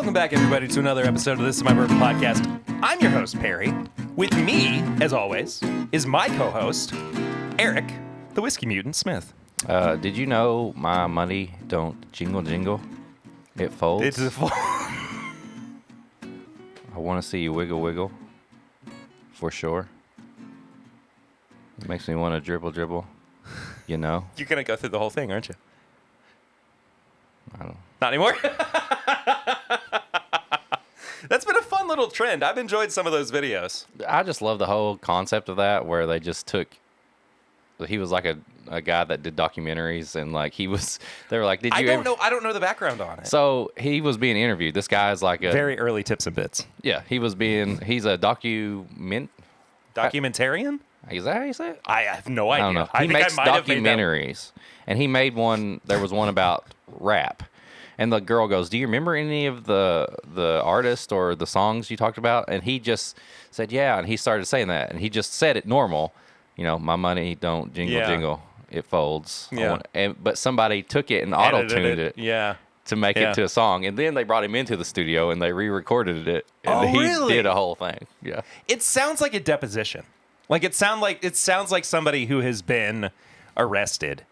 Welcome back, everybody, to another episode of This Is My Bourbon Podcast. I'm your host, Perry. With me, as always, is my co-host, Eric, the Whiskey Mutant Smith. Did you know my money don't jingle jingle? It folds. It's a I want to see you wiggle wiggle. For sure. It makes me want to dribble dribble. You know? You're going to go through the whole thing, aren't you? I don't. Not anymore? That's been a fun little trend. I've enjoyed some of those videos. I just love the whole concept of that, where they just took. He was like a guy that did documentaries, and like they were like, did you I don't know the background on it. So he was being interviewed. This guy's like a very early tips and bits. Yeah, he's a Documentarian? Is that how you say it? I have no idea. I don't know. I He think makes I might have made that. documentaries, and he made one. There was one about rap, and the girl goes, "Do you remember any of the artists or the songs you talked about?" And he just said, "Yeah," and he started saying that, and he just said it normal. You know, my money don't jingle jingle, it folds. Yeah. But somebody took it and auto-tuned it. Yeah. To make it to a song, and then they brought him into the studio and they re-recorded it, and he did a whole thing. Yeah, it sounds like a deposition. Like it sounds like somebody who has been arrested,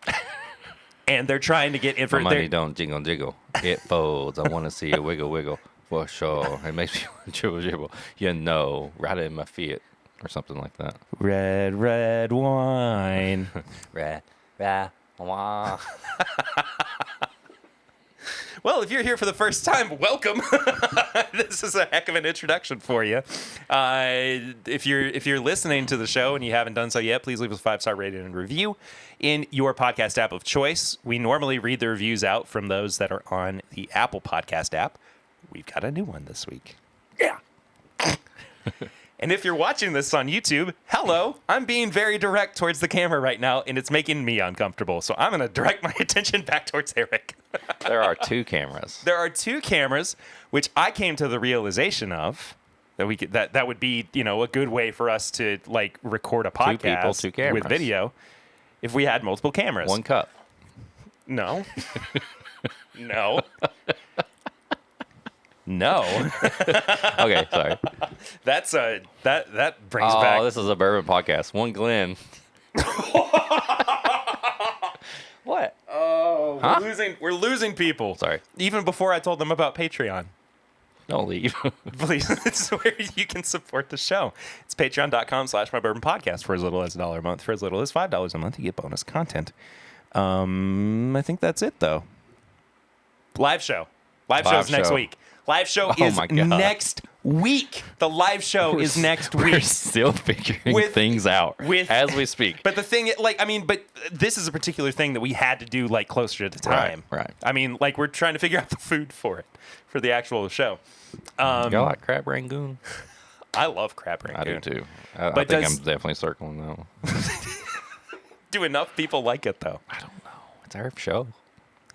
and they're trying to get information. My money don't jingle jingle, it folds. I want to see it wiggle wiggle for sure. It makes me dribble dribble. You know, right in my feet or something like that. Red wine. red wine. Well, if you're here for the first time, welcome. This is a heck of an introduction for you. If you're listening to the show and you haven't done so yet, please leave us a 5-star rating and review in your podcast app of choice. We normally read the reviews out from those that are on the Apple Podcast app. We've got a new one this week. Yeah. And if you're watching this on YouTube, hello, I'm being very direct towards the camera right now, and it's making me uncomfortable. So I'm going to direct my attention back towards Eric. There are two cameras. There are two cameras, which I came to the realization of that would be, a good way for us to like record a podcast two people, two cameras. With video if we had multiple cameras. One cup. No. No. No. Okay, sorry. That brings back. Oh, this is a bourbon podcast. One Glen. What? Oh, we're losing people. Sorry. Even before I told them about Patreon. Don't leave. Please, this is where you can support the show. It's patreon.com/mybourbonpodcast for as little as $1 a month. For as little as $5 a month, you get bonus content. I think that's it, though. Live show. Live show's next week. Live show is next week. The live show is next week. We're still figuring things out as we speak. But the thing, but this is a particular thing that we had to do like closer to the time. Right. I mean, like we're trying to figure out the food for the actual show. You like crab rangoon? I love crab rangoon. I do too. I think I'm definitely circling that one. Do enough people like it though? I don't know. It's our show.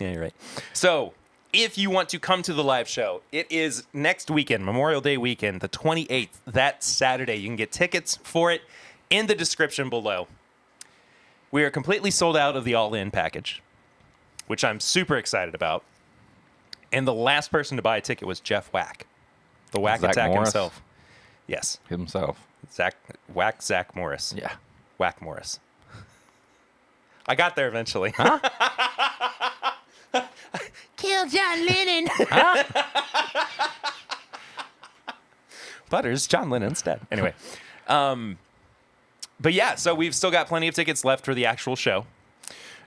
Yeah, you're right. So, if you want to come to the live show, it is next weekend, Memorial Day weekend, the 28th, that Saturday. You can get tickets for it in the description below. We are completely sold out of the all-in package, which I'm super excited about. And the last person to buy a ticket was Jeff Wack, the Wack Zach Attack Morris? himself. Yes. Himself. Zach Morris. Yeah. Wack Morris. I got there eventually. Huh? Kill John Lennon. Butters, John Lennon instead. Anyway. But yeah, so we've still got plenty of tickets left for the actual show.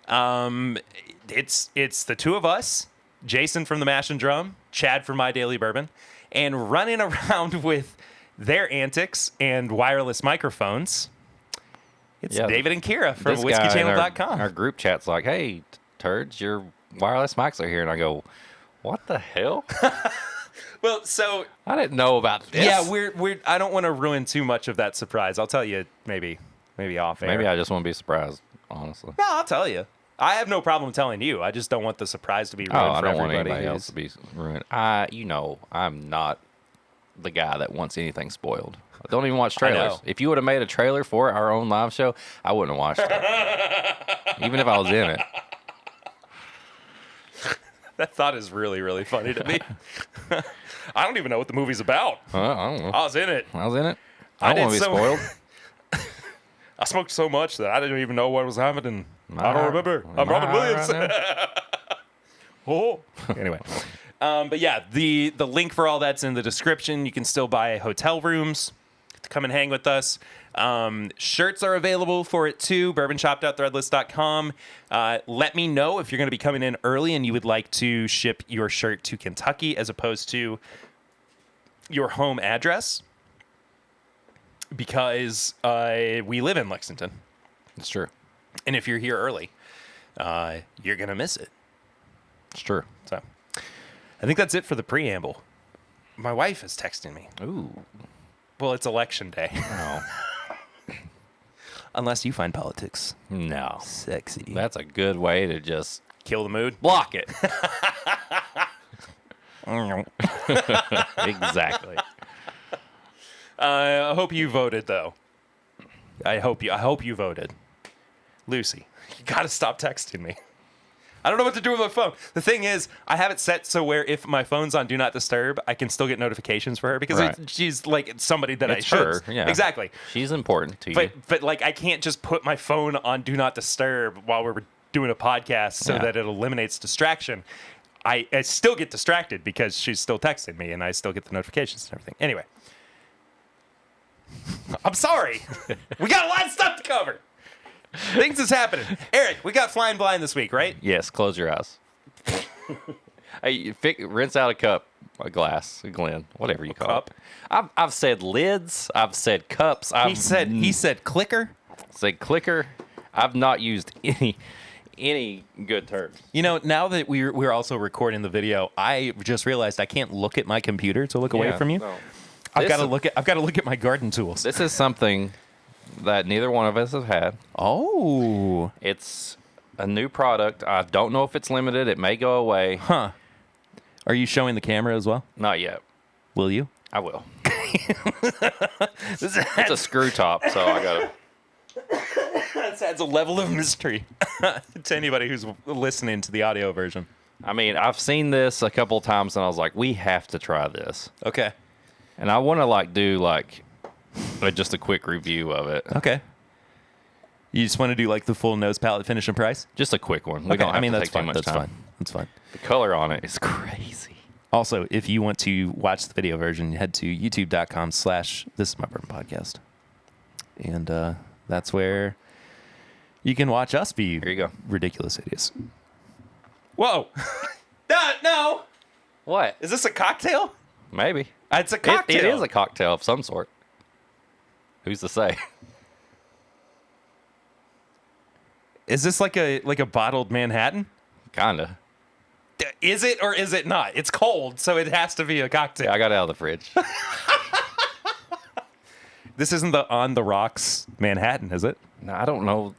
It's the two of us, Jason from the Mash and Drum, Chad from My Daily Bourbon, and running around with their antics and wireless microphones. It's David and Kira from whiskeychannel.com. Our group chat's like, hey, turds, your wireless mics are here. And I go, what the hell? Well, so I didn't know about this. Yeah, we're. I don't want to ruin too much of that surprise. I'll tell you maybe off air. Maybe I just want to be surprised, honestly. No, I'll tell you. I have no problem telling you. I just don't want the surprise to be ruined I for don't want everybody anybody else to be ruined. I'm not the guy that wants anything spoiled. I don't even watch trailers. If you would have made a trailer for our own live show, I wouldn't have watched it. Even if I was in it. That thought is really, really funny to me. I don't even know what the movie's about. I don't know. I was in it. I was in it. I don't want to be spoiled. I smoked so much that I didn't even know what was happening. I don't remember. I'm Robin Williams. Oh. Anyway. But yeah, the link for all that's in the description. You can still buy hotel rooms to come and hang with us. Shirts are available for it too. bourbonshop.threadless.com. Let me know if you're going to be coming in early and you would like to ship your shirt to Kentucky as opposed to your home address, because we live in Lexington. It's true. And if you're here early, you're going to miss it. It's true. So I think that's it for the preamble. My wife is texting me. Ooh. Well, it's election day. Oh. Unless you find politics No. sexy. That's a good way to just Kill the mood. block it. Exactly. I hope you voted, though. I hope you voted. Lucy, you got to stop texting me. I don't know what to do with my phone. The thing is, I have it set so where if my phone's on Do Not Disturb, I can still get notifications for her because Right. she's like somebody that It's I should. her, yeah. Exactly. She's important to you. But like I can't just put my phone on Do Not Disturb while we're doing a podcast so Yeah. that it eliminates distraction. I still get distracted because she's still texting me and I still get the notifications and everything. Anyway. I'm sorry. We got a lot of stuff to cover. Things is happening. Eric, we got Flying Blind this week, right? Yes, close your eyes. Hey, rinse out a cup, a glass, a Glen, whatever you call cup? it. I've said lids. I've said cups. He said clicker. said clicker. I've not used any good terms. You know, now that we're also recording the video, I just realized I can't look at my computer to look away Yeah, from you. no. I've got to look at my garden tools. This is something that neither one of us have had. Oh. It's a new product. I don't know if it's limited. It may go away. Huh. Are you showing the camera as well? Not yet. Will you? I will. It's a screw top, so I got to. That adds a level of mystery to anybody who's listening to the audio version. I mean, I've seen this a couple of times, and I was like, we have to try this. Okay. And I want to do just a quick review of it. Okay. You just want to do like the full nose palette finish and price? Just a quick one. We Okay. don't have to that's take too fine. much That's time. fine. That's fine. The color on it is crazy. Also, if you want to watch the video version, head to youtube.com/This Is My Bourbon Podcast. And that's where you can watch us be Here you go. ridiculous idiots. Whoa. No. What? Is this a cocktail? Maybe. It's a cocktail. It is a cocktail of some sort. Who's to say? Is this like a bottled Manhattan? Kinda. Is it or is it not? It's cold, so it has to be a cocktail. Yeah, I got it out of the fridge. This isn't the On the Rocks Manhattan, is it? No, I don't know.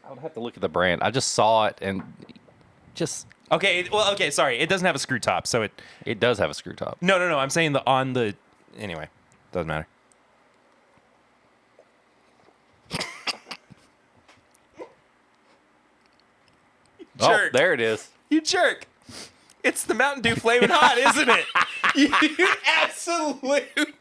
I would have to look at the brand. I just saw it and just. Okay, sorry. It doesn't have a screw top, so it... It does have a screw top. No. I'm saying Anyway, doesn't matter. Jerk. Oh, there it is. You jerk. It's the Mountain Dew Flamin' Hot, isn't it? You absolute...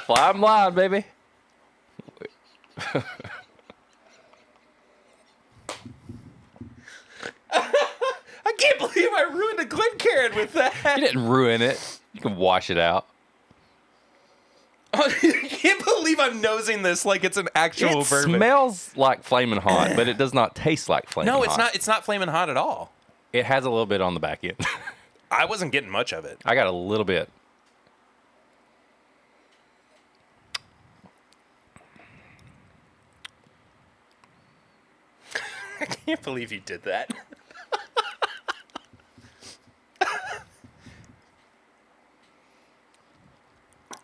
Flying blind, baby. I can't believe I ruined a Glencairn with that. You didn't ruin it. You can wash it out. I can't believe I'm nosing this like it's an actual It bourbon. smells like flaming hot, but it does not taste like flaming hot. No, it's not. It's not flaming hot at all. It has a little bit on the back end. I wasn't getting much of it. I got a little bit. I can't believe you did that.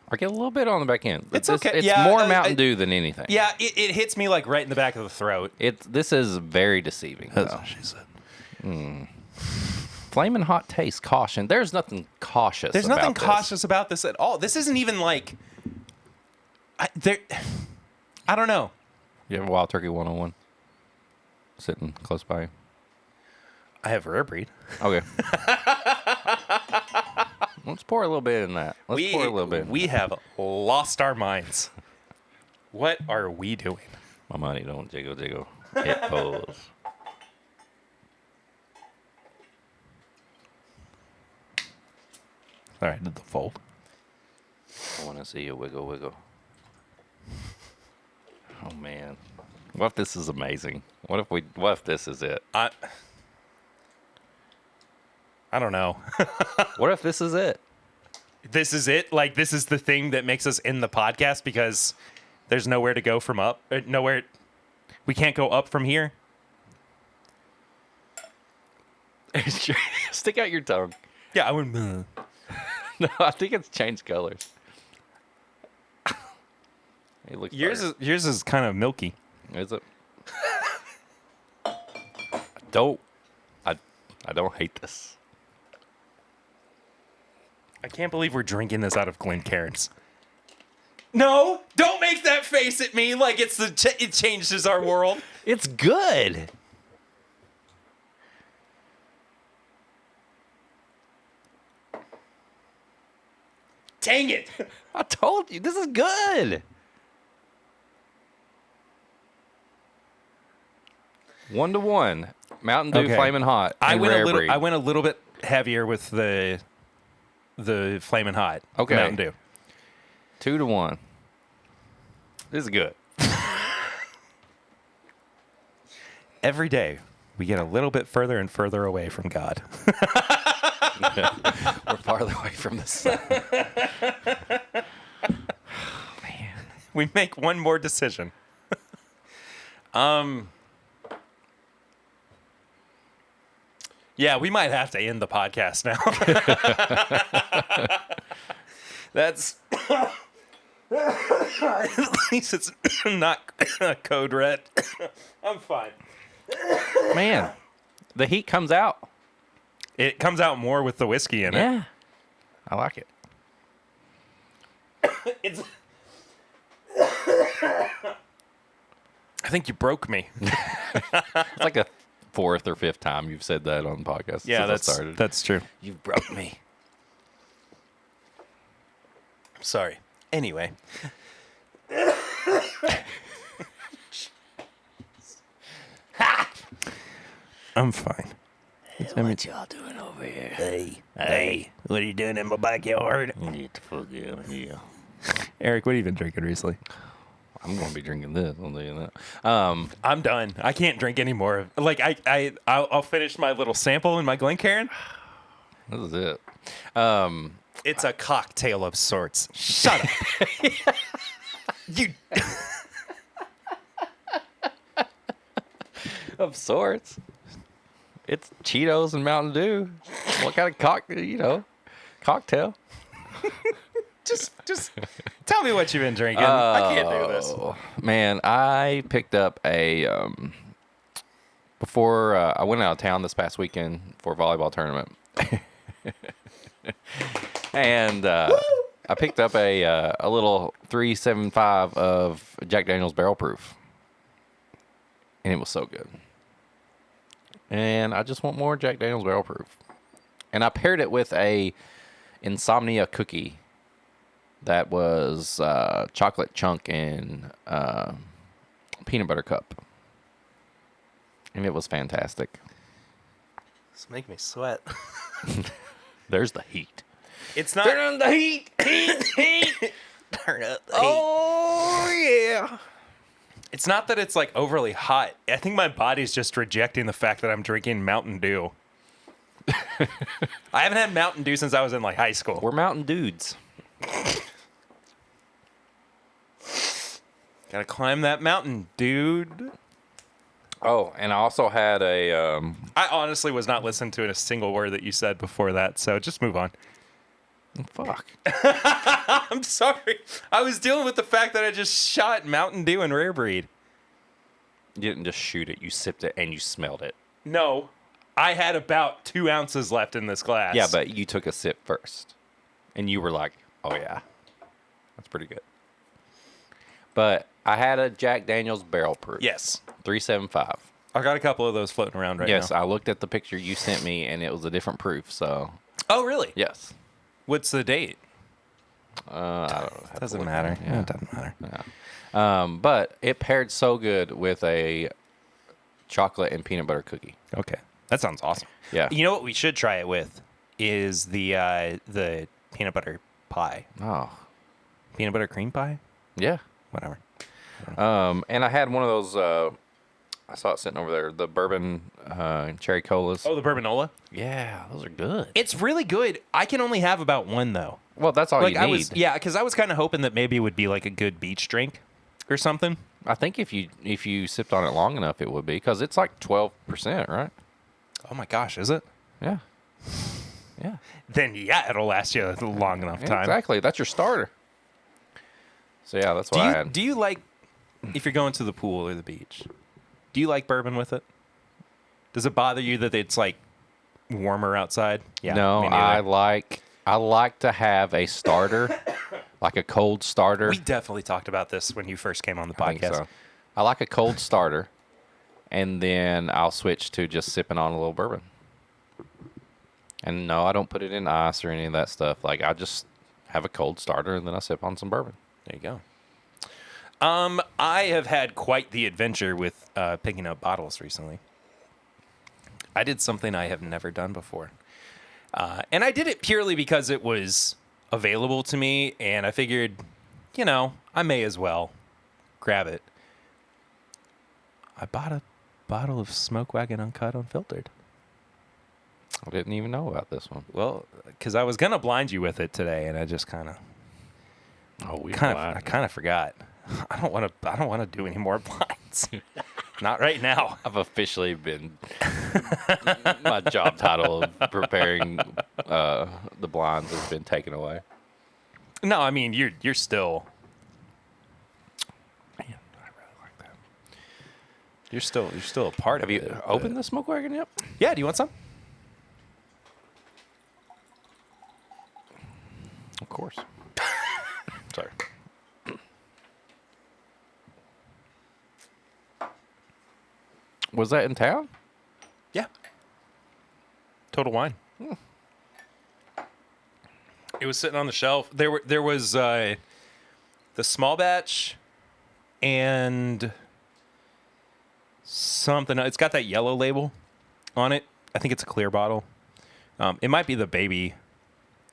I get a little bit on the back end. It's okay. It's Yeah, more Mountain Dew than anything. Yeah, it hits me like right in the back of the throat. This is very deceiving. That's though. what she said. Flaming hot taste, caution. There's nothing cautious. There's about nothing this. cautious about this at all. This isn't even like. I don't know. You have a Wild Turkey 101? sitting close by? I have rare breed. Okay. Let's pour a little bit in that. Let's pour a little bit. We have lost our minds. What are we doing? My money don't jiggle jiggle. It pulls. All right, did the fold. I want to see you wiggle wiggle. Oh man. What if this is amazing? What if this is it? I don't know. What if this is it? This is it? Like, this is the thing that makes us in the podcast because there's nowhere to go from up. Nowhere. We can't go up from here. Stick out your tongue. Yeah, I wouldn't. No, I think it's changed colors. It looks Yours is kind of milky. Is it? I don't hate this. I can't believe we're drinking this out of Glencairns. No, don't make that face at me like it changes our world. It's good. Dang it. I told you, this is good. 1-1. Mountain Dew Okay. Flamin' Hot. I and went Rare a little. Breed. I went a little bit heavier with the Flamin' Hot. Okay. Mountain Dew. 2-1. This is good. Every day we get a little bit further and further away from God. We're farther away from the sun. We make one more decision. Yeah, we might have to end the podcast now. That's at least it's not code red. I'm fine. Man, the heat comes out. It comes out more with the whiskey in it. Yeah. I like it. It's I think you broke me. It's like a fourth or fifth time you've said that on the podcast Yeah, since I started. that's true. You broke me. I'm sorry. Anyway. I'm fine. What y'all doing over here? Hey, what are you doing in my backyard? Get the fuck out of here. Eric, what have you been drinking recently? I'm gonna be drinking this. I'll tell you that. I'm done. I can't drink anymore. Like I'll finish my little sample in my Glencairn. This is it. It's a cocktail of sorts. Shut up. You. Of sorts. It's Cheetos and Mountain Dew. What kind of cocktail? Just tell me what you've been drinking. I can't do this. Man, I picked up before I went out of town this past weekend for a volleyball tournament. And I picked up a little 375 of Jack Daniel's Barrel Proof. And it was so good. And I just want more Jack Daniel's Barrel Proof. And I paired it with a Insomnia cookie that was chocolate chunk and peanut butter cup. And it was fantastic. This make me sweat. There's the heat. It's not. Turn on the heat. Heat. Turn up the Oh, yeah. It's not that it's like overly hot. I think my body's just rejecting the fact that I'm drinking Mountain Dew. I haven't had Mountain Dew since I was in like high school. We're mountain dudes. Gotta climb that mountain, dude. Oh, and I also had a... I honestly was not listening to a single word that you said before that, so just move on. Fuck. I'm sorry. I was dealing with the fact that I just shot Mountain Dew and Rare Breed. You didn't just shoot it. You sipped it and you smelled it. No, I had about 2 ounces left in this glass. Yeah, but you took a sip first. And you were like, oh, yeah. That's pretty good. But I had a Jack Daniel's Barrel Proof. Yes. 375. I got a couple of those floating around right Yes, now. I looked at the picture you sent me, and it was a different proof. So Oh, really? yes. What's the date? I don't know. Doesn't matter. Yeah, it doesn't matter. But it paired so good with a chocolate and peanut butter cookie. Okay, that sounds awesome. Yeah. You know what we should try it with is the peanut butter pie, Oh, peanut butter cream pie, yeah. whatever. And I had one of those. I saw it sitting over there. The bourbon cherry colas. Oh, the bourbanola. Yeah, those are good. It's really good. I can only have about one though. Well, that's all Like you need. I was, yeah, because I was kind of hoping that maybe it would be like a good beach drink or something. I think if you sipped on it long enough, it would be because it's like 12%, right? Oh my gosh, is it? Yeah. Yeah. Then yeah, it'll last you a long enough time. Exactly. That's your starter. So yeah, that's what I had. Do you like if you're going to the pool or the beach? Do you like bourbon with it? Does it bother you that it's like warmer outside? Yeah. No, me neither. I like to have a starter, like a cold starter. We definitely talked about this when you first came on the I think podcast. so. I like a cold starter, and then I'll switch to just sipping on a little bourbon. And no, I don't put it in ice or any of that stuff. Like I just have a cold starter, and then I sip on some bourbon. There you go. I have had quite the adventure with picking up bottles recently. I did something I have never done before. And I did it purely because it was available to me, and I figured, I may as well grab it. I bought a bottle of Smoke Wagon Uncut Unfiltered. I didn't even know about this one. Well, because I was gonna blind you with it today, and I just I kind of forgot. I don't want to do any more blinds. Not right now. I've officially been my job title of preparing the blinds has been taken away. No, I mean you're still. Man, I really like that. You're still a part Have of you it. opened the smoke wagon yet? Yeah. Do you want some? Of course. Sorry. Was that in town? Yeah. Total Wine. It was sitting on the shelf. There was the small batch and something. It's got that yellow label on it. I think it's a clear bottle. It might be the baby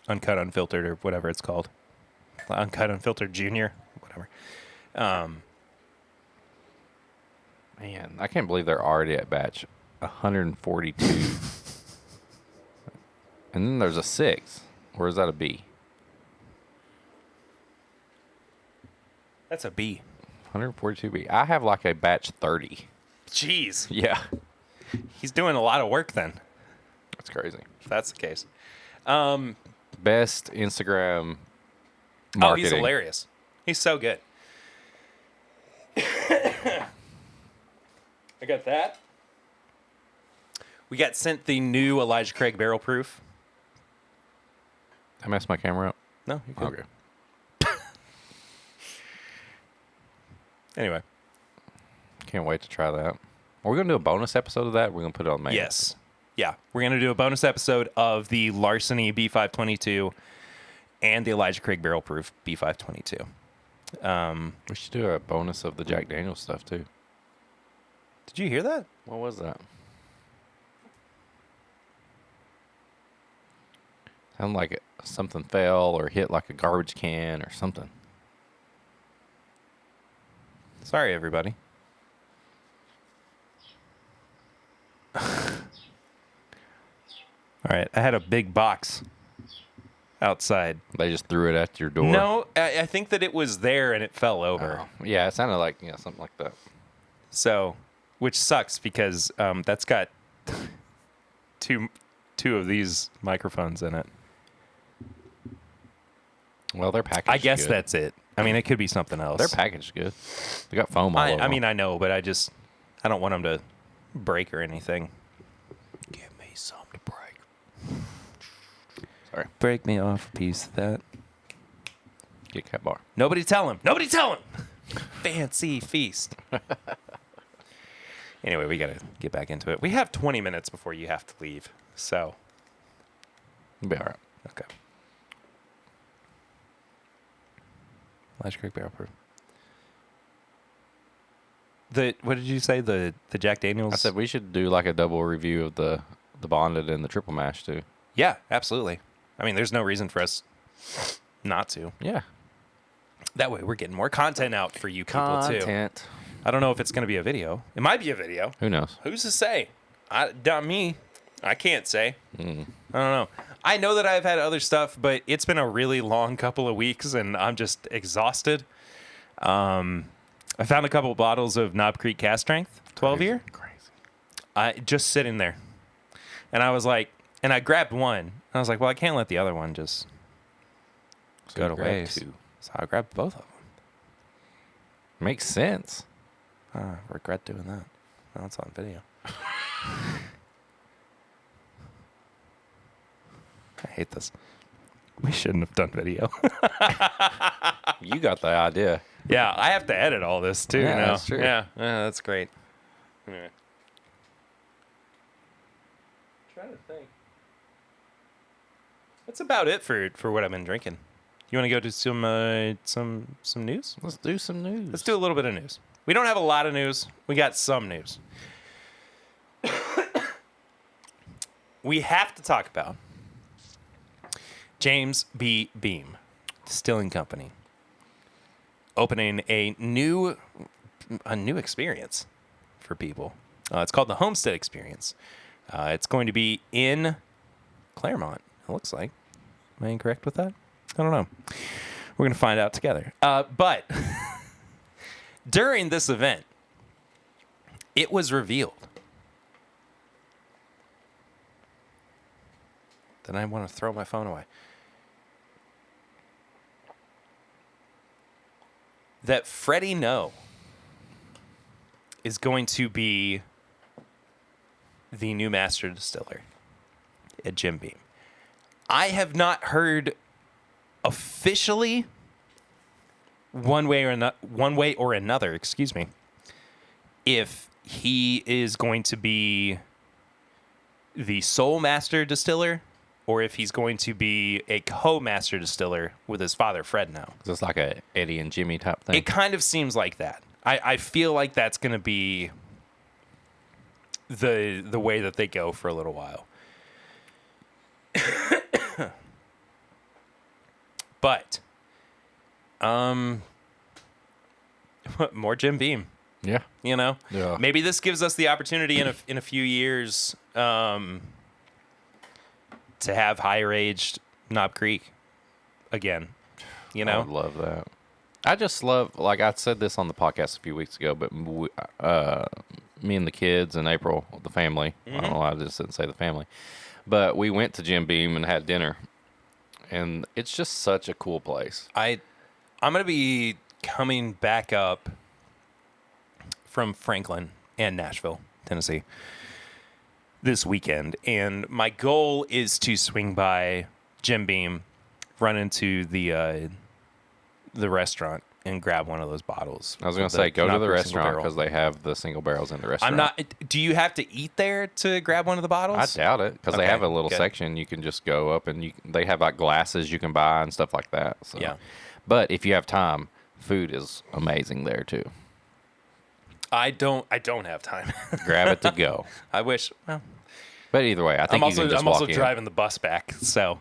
uncut unfiltered or whatever it's called. Uncut unfiltered junior, whatever. Man, I can't believe they're already at batch 142. And then there's a 6. Or is that a B? That's a B. 142B. I have like a batch 30. Jeez. Yeah. He's doing a lot of work then, That's crazy. if that's the case. Best Instagram marketing. Oh, he's hilarious. He's so good. I got that. We got sent the new Elijah Craig barrel proof. I messed my camera up. No, you're good. Okay. Anyway. Can't wait to try that. Are we going to do a bonus episode of that? We're going to put it on main. Yes. Yeah. We're going to do a bonus episode of the Larceny B522 and the Elijah Craig barrel proof B522. We should do a bonus of the Jack Daniels stuff too. Did you hear that? What was that? Sounded like something fell or hit like a garbage can or something. Sorry, everybody. All right. I had a big box outside. They just threw it at your door. No, I think that it was there and it fell over. Oh, yeah, it sounded like something like that. So, which sucks because that's got two of these microphones in it. Well, they're packaged. I guess good. that's it. I mean, it could be something else. They're packaged good. They got foam all over I mean, them. I know, but I don't want them to break or anything. Give me something to break. Sorry. Break me off a piece of that. Get cat bar. Nobody tell him. Nobody tell him. Fancy feast. Anyway, we got to get back into it. We have 20 minutes before you have to leave. So. It'll be all right. Okay. Latch Creek Barrel Proof. What did you say? The Jack Daniels? I said we should do like a double review of the bonded and the triple mash too. Yeah, absolutely. I mean, there's no reason for us not to. Yeah. That way we're getting more content out for you people too. I don't know if it's going to be a video. It might be a video. Who knows? Who's to say? Not me. I can't say. I don't know. I know that I've had other stuff, but it's been a really long couple of weeks, and I'm just exhausted. I found a couple of bottles of Knob Creek Cast Strength 12 year. Crazy. Just sitting there. And I was like, and I grabbed one. And I was like, well, I can't let the other one just go to waste. So I grabbed both of them. Makes sense. I regret doing that. Now it's on video. I hate this. We shouldn't have done video. You got the idea. Yeah, I have to edit all this too. Yeah, now. that's true. Yeah, that's great. Anyway. Trying to think. That's about it for what I've been drinking. You want to go to some news? Let's do some news. Let's do a little bit of news. We don't have a lot of news. We got some news. We have to talk about James B. Beam Distilling Company opening a new experience for people. It's called the Homestead Experience. It's going to be in Claremont, it looks like. Am I incorrect with that? I don't know. We're going to find out together. But during this event, it was revealed. Then I want to throw my phone away. That Freddie No is going to be the new master distiller at Jim Beam. I have not heard officially one way or another, excuse me, if he is going to be the sole master distiller or if he's going to be a co-master distiller with his father, Fred now. Is this like a Eddie and Jimmy type thing? It kind of seems like that. I feel like that's going to be the way that they go for a little while. But, more Jim Beam. Yeah. You know? Yeah. Maybe this gives us the opportunity in a few years to have higher aged Knob Creek again. You know? I would love that. I just love, like I said this on the podcast a few weeks ago, but me and the kids and April, the family, I don't know why I just didn't say the family, but we went to Jim Beam and had dinner. And it's just such a cool place. I'm going to be coming back up from Franklin and Nashville, Tennessee this weekend. And my goal is to swing by Jim Beam, run into the restaurant and grab one of those bottles. I was going to say, go to the restaurant because they have the single barrels in the restaurant. Do you have to eat there to grab one of the bottles? I doubt it because they have a little section you can just go up and they have like glasses you can buy and stuff like that. So. Yeah. But if you have time, food is amazing there too. I don't have time. Grab it to go. I wish. Well, but either way, I think I'm you can just I'm walk also in. driving the bus back. So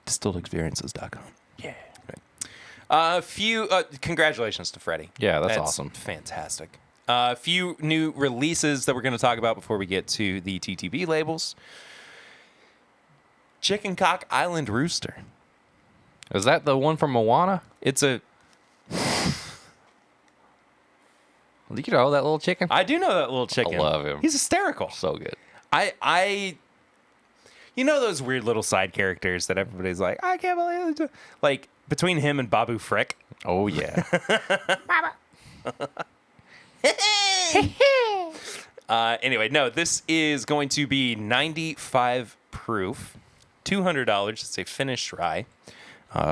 distilledexperiences.com. Yeah. Few congratulations to Freddie. Yeah, that's awesome. Fantastic. A few new releases that we're going to talk about before we get to the TTB labels. Chicken Cock Island Rooster. Is that the one from Moana? It's a... Do you know that little chicken? I do know that little chicken. I love him. He's hysterical. So good. You know those weird little side characters that everybody's like, I can't believe it. Like, between him and Babu Frick. Oh, yeah. Anyway, no, this is going to be 95 proof, $200. It's a finished rye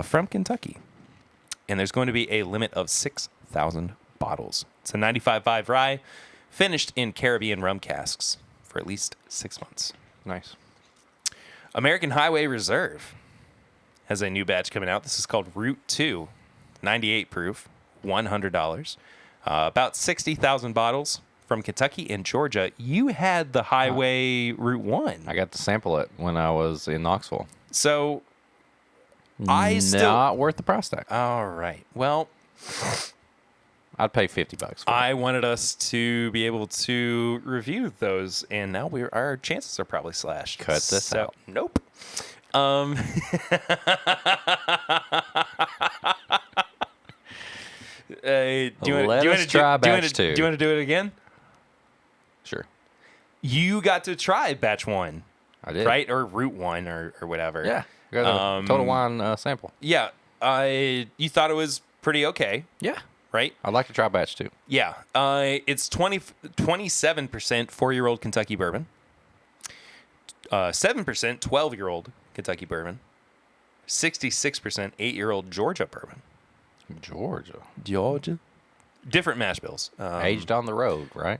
from Kentucky. And there's going to be a limit of 6,000 bottles. It's a 95.5 rye, finished in Caribbean rum casks for at least 6 months. Nice. American Highway Reserve has a new batch coming out. This is called Route 2, 98 proof, $100. About 60,000 bottles from Kentucky and Georgia. You had the Highway Route 1. I got to sample it when I was in Knoxville. So, Not worth the price tag. All right. Well, I'd pay $50 for it. I wanted us to be able to review those, and now our chances are probably slashed. Cut this out. Nope. Do you want to do it again? Sure. You got to try batch 1. I did. Right? Or Route 1 or whatever. Yeah. I got a Total Wine sample. Yeah. You thought it was pretty okay. Yeah. Right? I'd like to try batch 2. Yeah. It's 27% 4-year-old Kentucky bourbon. 7% 12-year-old Kentucky bourbon. 66% 8-year-old Georgia bourbon. Georgia. Different mash bills. Aged on the road, right?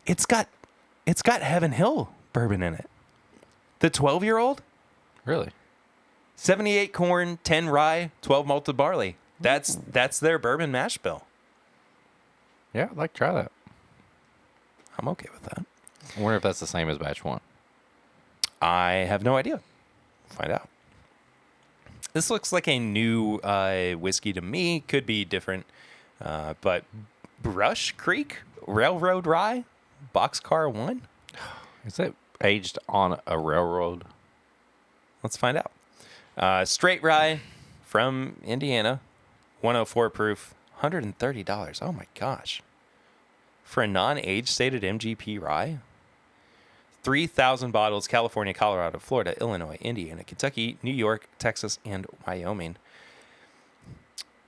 It's got Heaven Hill bourbon in it. The 12-year-old? Really? 78 corn, 10 rye, 12 malted barley. That's their bourbon mash bill. Yeah, I'd like to try that. I'm okay with that. I wonder if that's the same as batch 1. I have no idea. Find out. This looks like a new whiskey to me. Could be different. But Brush Creek Railroad Rye Boxcar 1? Is it aged on a railroad? Let's find out. Straight rye from Indiana. 104 proof. $130. Oh, my gosh. For a non-age stated MGP rye? 3,000 bottles, California, Colorado, Florida, Illinois, Indiana, Kentucky, New York, Texas, and Wyoming.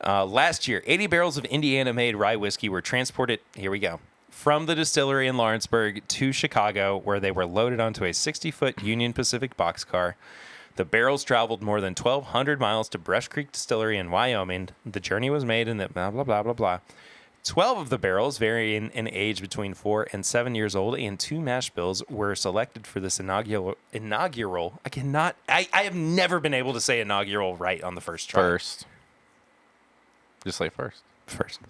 Last year, 80 barrels of Indiana-made rye whiskey were transported, here we go, from the distillery in Lawrenceburg to Chicago, where they were loaded onto a 60-foot Union Pacific boxcar. The barrels traveled more than 1,200 miles to Brush Creek Distillery in Wyoming. The journey was made in the blah, blah, blah, blah, blah. 12 of the barrels, varying in age between 4 and 7 years old, and 2 mash bills were selected for this inaugural. I have never been able to say inaugural right on the first try. First. Just say first. First.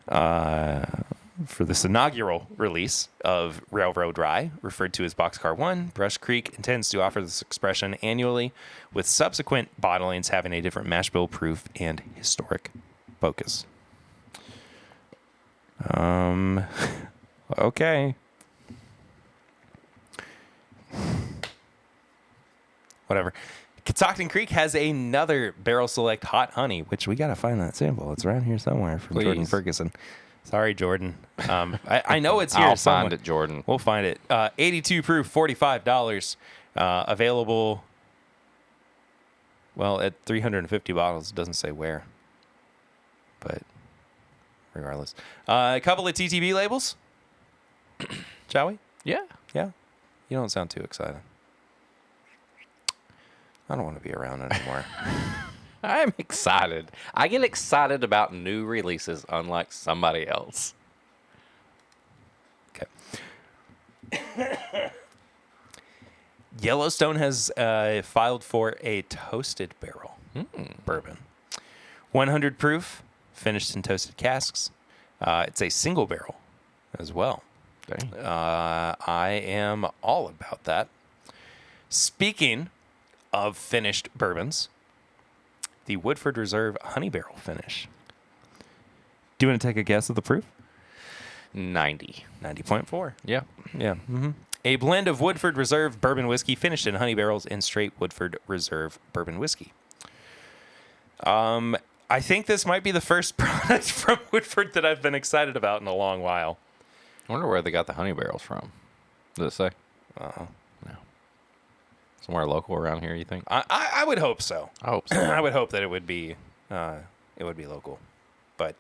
For this inaugural release of Railroad Rye, referred to as Boxcar 1, Brush Creek intends to offer this expression annually, with subsequent bottlings having a different mash bill proof and historic focus. Okay. Whatever. Catoctin Creek has another Barrel Select Hot Honey, which we got to find that sample. It's around here somewhere from Jordan Ferguson. Sorry, Jordan. I know it's here somewhere. I'll find it, Jordan. We'll find it. 82 proof, $45. Available, well, at 350 bottles. It doesn't say where. But regardless. A couple of TTB labels. Shall we? Yeah. Yeah. You don't sound too excited. I don't want to be around anymore. I'm excited. I get excited about new releases, unlike somebody else. Okay. Yellowstone has filed for a toasted barrel bourbon. 100 proof, finished in toasted casks. It's a single barrel as well. Dang. I am all about that. Speaking of finished bourbons, the Woodford Reserve Honey Barrel finish. Do you want to take a guess of the proof? 90. 90.4. Yeah. Yeah. Mm-hmm. A blend of Woodford Reserve bourbon whiskey finished in honey barrels and straight Woodford Reserve bourbon whiskey. I think this might be the first product from Woodford that I've been excited about in a long while. I wonder where they got the honey barrels from. Does it say? Uh-oh. No. Somewhere local around here, you think? I would hope so. I hope so. I would hope that it would be local. But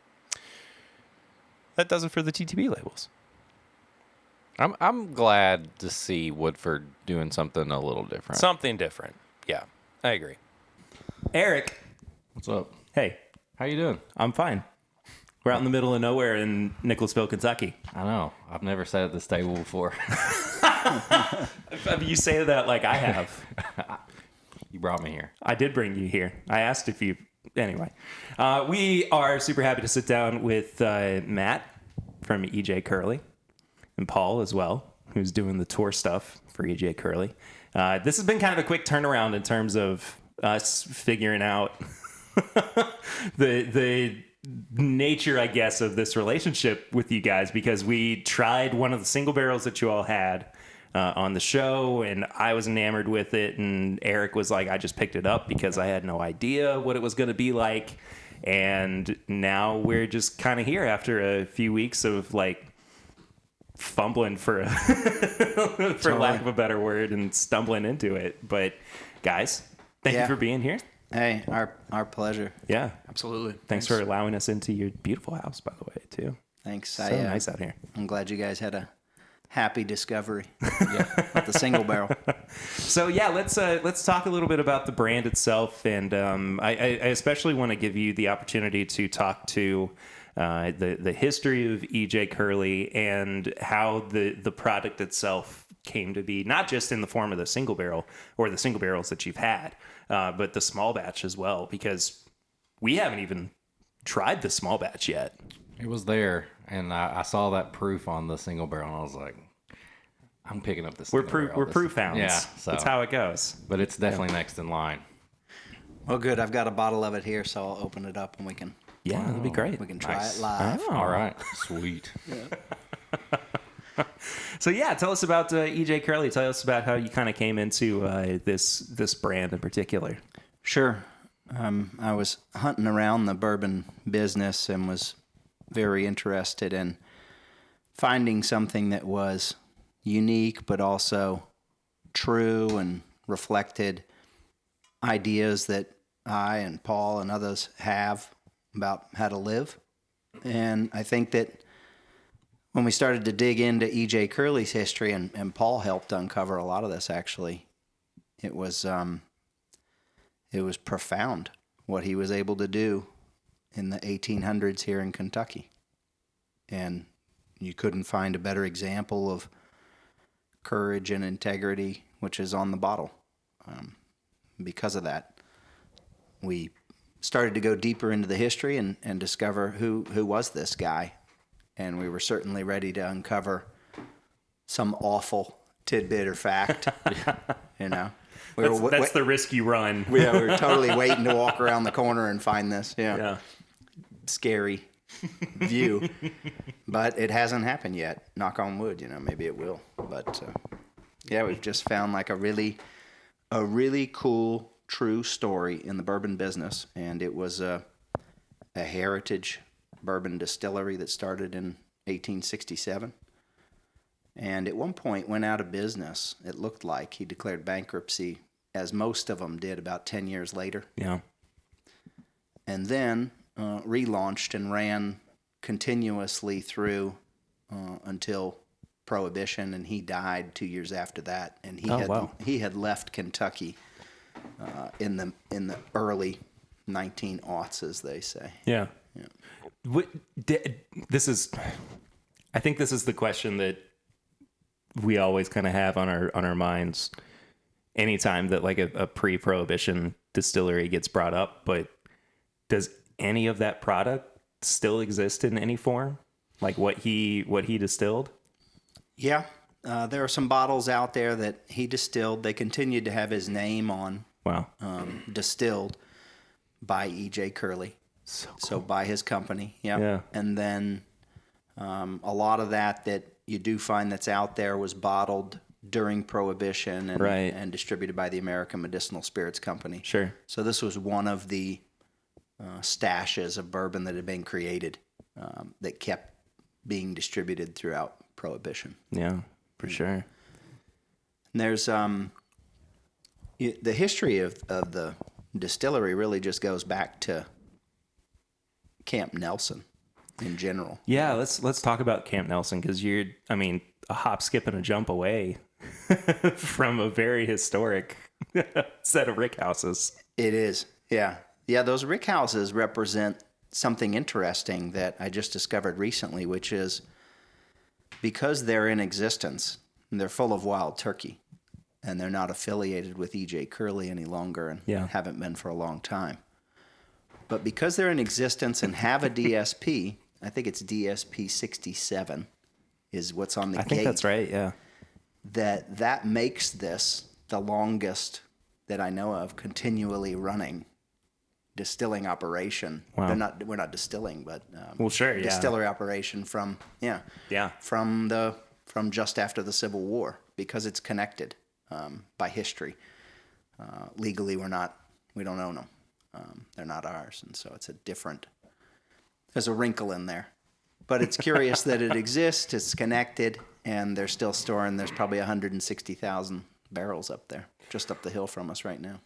that does it for the TTB labels. I'm glad to see Woodford doing something a little different. Something different. Yeah, I agree. Eric. What's up? Hey. How you doing? I'm fine. We're out in the middle of nowhere in Nicholasville, Kentucky. I know. I've never sat at this table before. You say that like I have. You brought me here. I did bring you here. I asked if you... Anyway. We are super happy to sit down with Matt from EJ Curley and Paul as well, who's doing the tour stuff for EJ Curley. This has been kind of a quick turnaround in terms of us figuring out the nature, I guess, of this relationship with you guys, because we tried one of the single barrels that you all had on the show, and I was enamored with it, and Eric was like, I just picked it up because I had no idea what it was going to be like, and now we're just kind of here after a few weeks of like fumbling for lack of a better word and stumbling into it. But guys, thank you for being here. Hey, our pleasure. Yeah, Absolutely. thanks for allowing us into your beautiful house, by the way, too. Thanks. So nice out here. I'm glad you guys had a happy discovery with the single barrel. So yeah, let's talk a little bit about the brand itself, and I especially want to give you the opportunity to talk to the history of EJ Curley and how the product itself came to be, not just in the form of the single barrel or the single barrels that you've had, but the small batch as well, because we haven't even tried the small batch yet. It was there, and I saw that proof on the single barrel, and I was like, I'm picking up this. We're proof hounds. Yeah, so that's how it goes. But it's definitely next in line. Well, good. I've got a bottle of it here, so I'll open it up and we can That'd be great. try it live. Oh. All right, sweet. So yeah, tell us about EJ Curley. Tell us about how you kind of came into this brand in particular. Sure. I was hunting around the bourbon business and was very interested in finding something that was unique but also true and reflected ideas that I and Paul and others have about how to live. And I think that when we started to dig into EJ Curley's history, and Paul helped uncover a lot of this actually, it was profound what he was able to do in the 1800s here in Kentucky. And you couldn't find a better example of courage and integrity, which is on the bottle. Because of that, we started to go deeper into the history and discover who was this guy. And we were certainly ready to uncover some awful tidbit or fact, you know. That's the risk you run. We were totally waiting to walk around the corner and find this. Yeah. Scary view. But it hasn't happened yet. Knock on wood, you know, maybe it will. But we've just found like a really cool, true story in the bourbon business. And it was a heritage bourbon distillery that started in 1867. And at one point went out of business. It looked like he declared bankruptcy, as most of them did about 10 years later. Yeah. And then relaunched and ran continuously through until Prohibition, and he died 2 years after that. And he had left Kentucky in the early 1900s, as they say. Yeah. I think this is the question that we always kind of have on our minds anytime that like a pre-Prohibition distillery gets brought up. But does any of that product still exist in any form, like what he distilled? Yeah, there are some bottles out there that he distilled. They continued to have his name on. Wow. Distilled by EJ Curley. So by his company. Yep. Yeah. And then a lot of that you do find that's out there was bottled during Prohibition and distributed by the American Medicinal Spirits Company. Sure. So this was one of the stashes of bourbon that had been created that kept being distributed throughout Prohibition. Yeah, for sure. And there's the history of the distillery really just goes back to Camp Nelson in general. Yeah, let's talk about Camp Nelson, because you're a hop, skip, and a jump away from a very historic set of rick houses. It is, yeah. Those rick houses represent something interesting that I just discovered recently, which is because they're in existence, they're full of wild turkey, and they're not affiliated with EJ Curley any longer, and haven't been for a long time. But because they're in existence and have a DSP, I think it's DSP 67 is what's on the gate. I think that's right, yeah. That makes this the longest that I know of continually running distilling operation. Wow. We're not distilling, but distillery operation from just after the Civil War, because it's connected by history. Legally, we don't own them. They're not ours, and so there's a wrinkle in there. But it's curious that it exists, it's connected, and they're still storing, there's probably 160,000 barrels up there, just up the hill from us right now.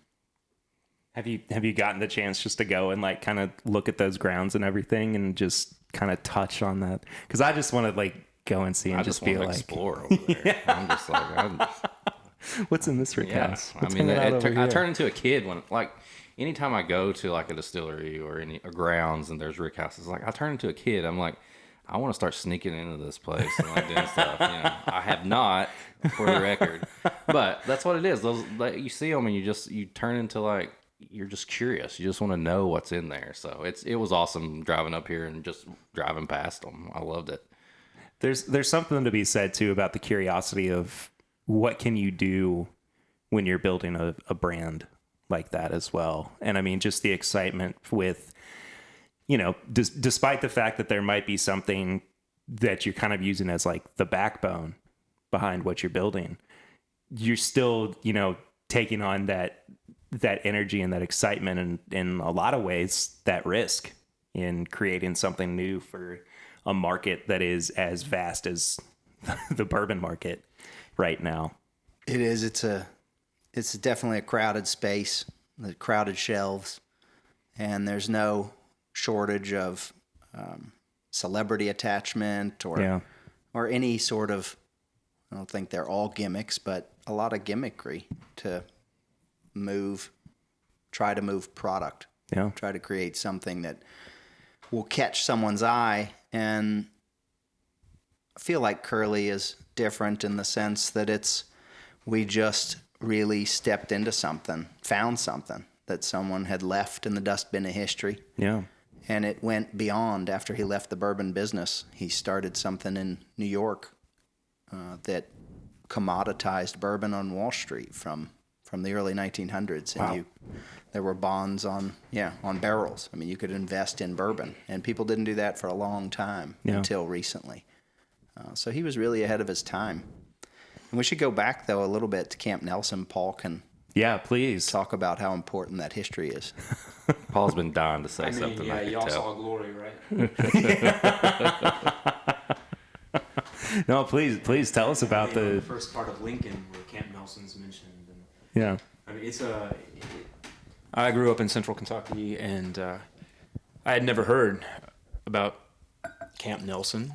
Have you gotten the chance just to go and like kind of look at those grounds and everything and just kind of touch on that? Because I just want to like go and see and just be like, explore over there. I'm just like, what's in this rick house? I mean, I turn into a kid when like anytime I go to like a distillery or any grounds and there's rick houses, like I turn into a kid. I'm like, I want to start sneaking into this place and like doing stuff. I have not, for the record, but that's what it is. Those like, you see them and you turn into like, you're just curious. You just want to know what's in there. So it was awesome driving up here and just driving past them. I loved it. There's something to be said too about the curiosity of what can you do when you're building a brand like that as well. And I mean, just the excitement with, despite the fact that there might be something that you're kind of using as like the backbone behind what you're building, you're still, taking on that energy and that excitement and in a lot of ways that risk in creating something new for a market that is as vast as the bourbon market right now. It is. It's definitely a crowded space, the crowded shelves, and there's no shortage of celebrity attachment or any sort of, I don't think they're all gimmicks, but a lot of gimmickry to try to move product. Yeah. Try to create something that will catch someone's eye. And I feel like Curley is different in the sense that we just really stepped into something, found something that someone had left in the dustbin of history. Yeah. And it went beyond. After he left the bourbon business, he started something in New York that commoditized bourbon on Wall Street from the early 1900s. And there were bonds on barrels. I mean, you could invest in bourbon, and people didn't do that for a long time until recently. So he was really ahead of his time. And we should go back, though, a little bit to Camp Nelson. Paul can please talk about how important that history is. Paul's been dying to say something. Yeah, y'all saw Glory, right? No, please tell us about the first part of Lincoln where Camp Nelson's mentioned. And, I mean, I grew up in Central Kentucky, and I had never heard about Camp Nelson.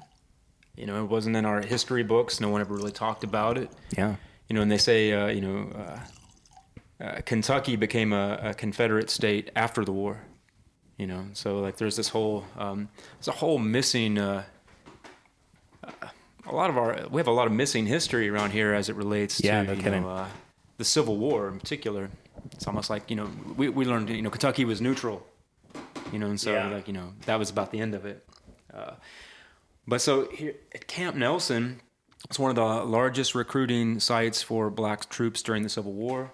It wasn't in our history books. No one ever really talked about it. Yeah. And they say, Kentucky became a Confederate state after the war. So like there's this whole, missing. We have a lot of missing history around here as it relates to the Civil War in particular. It's almost like we learned Kentucky was neutral, and so that was about the end of it. But so here at Camp Nelson, it's one of the largest recruiting sites for black troops during the Civil War.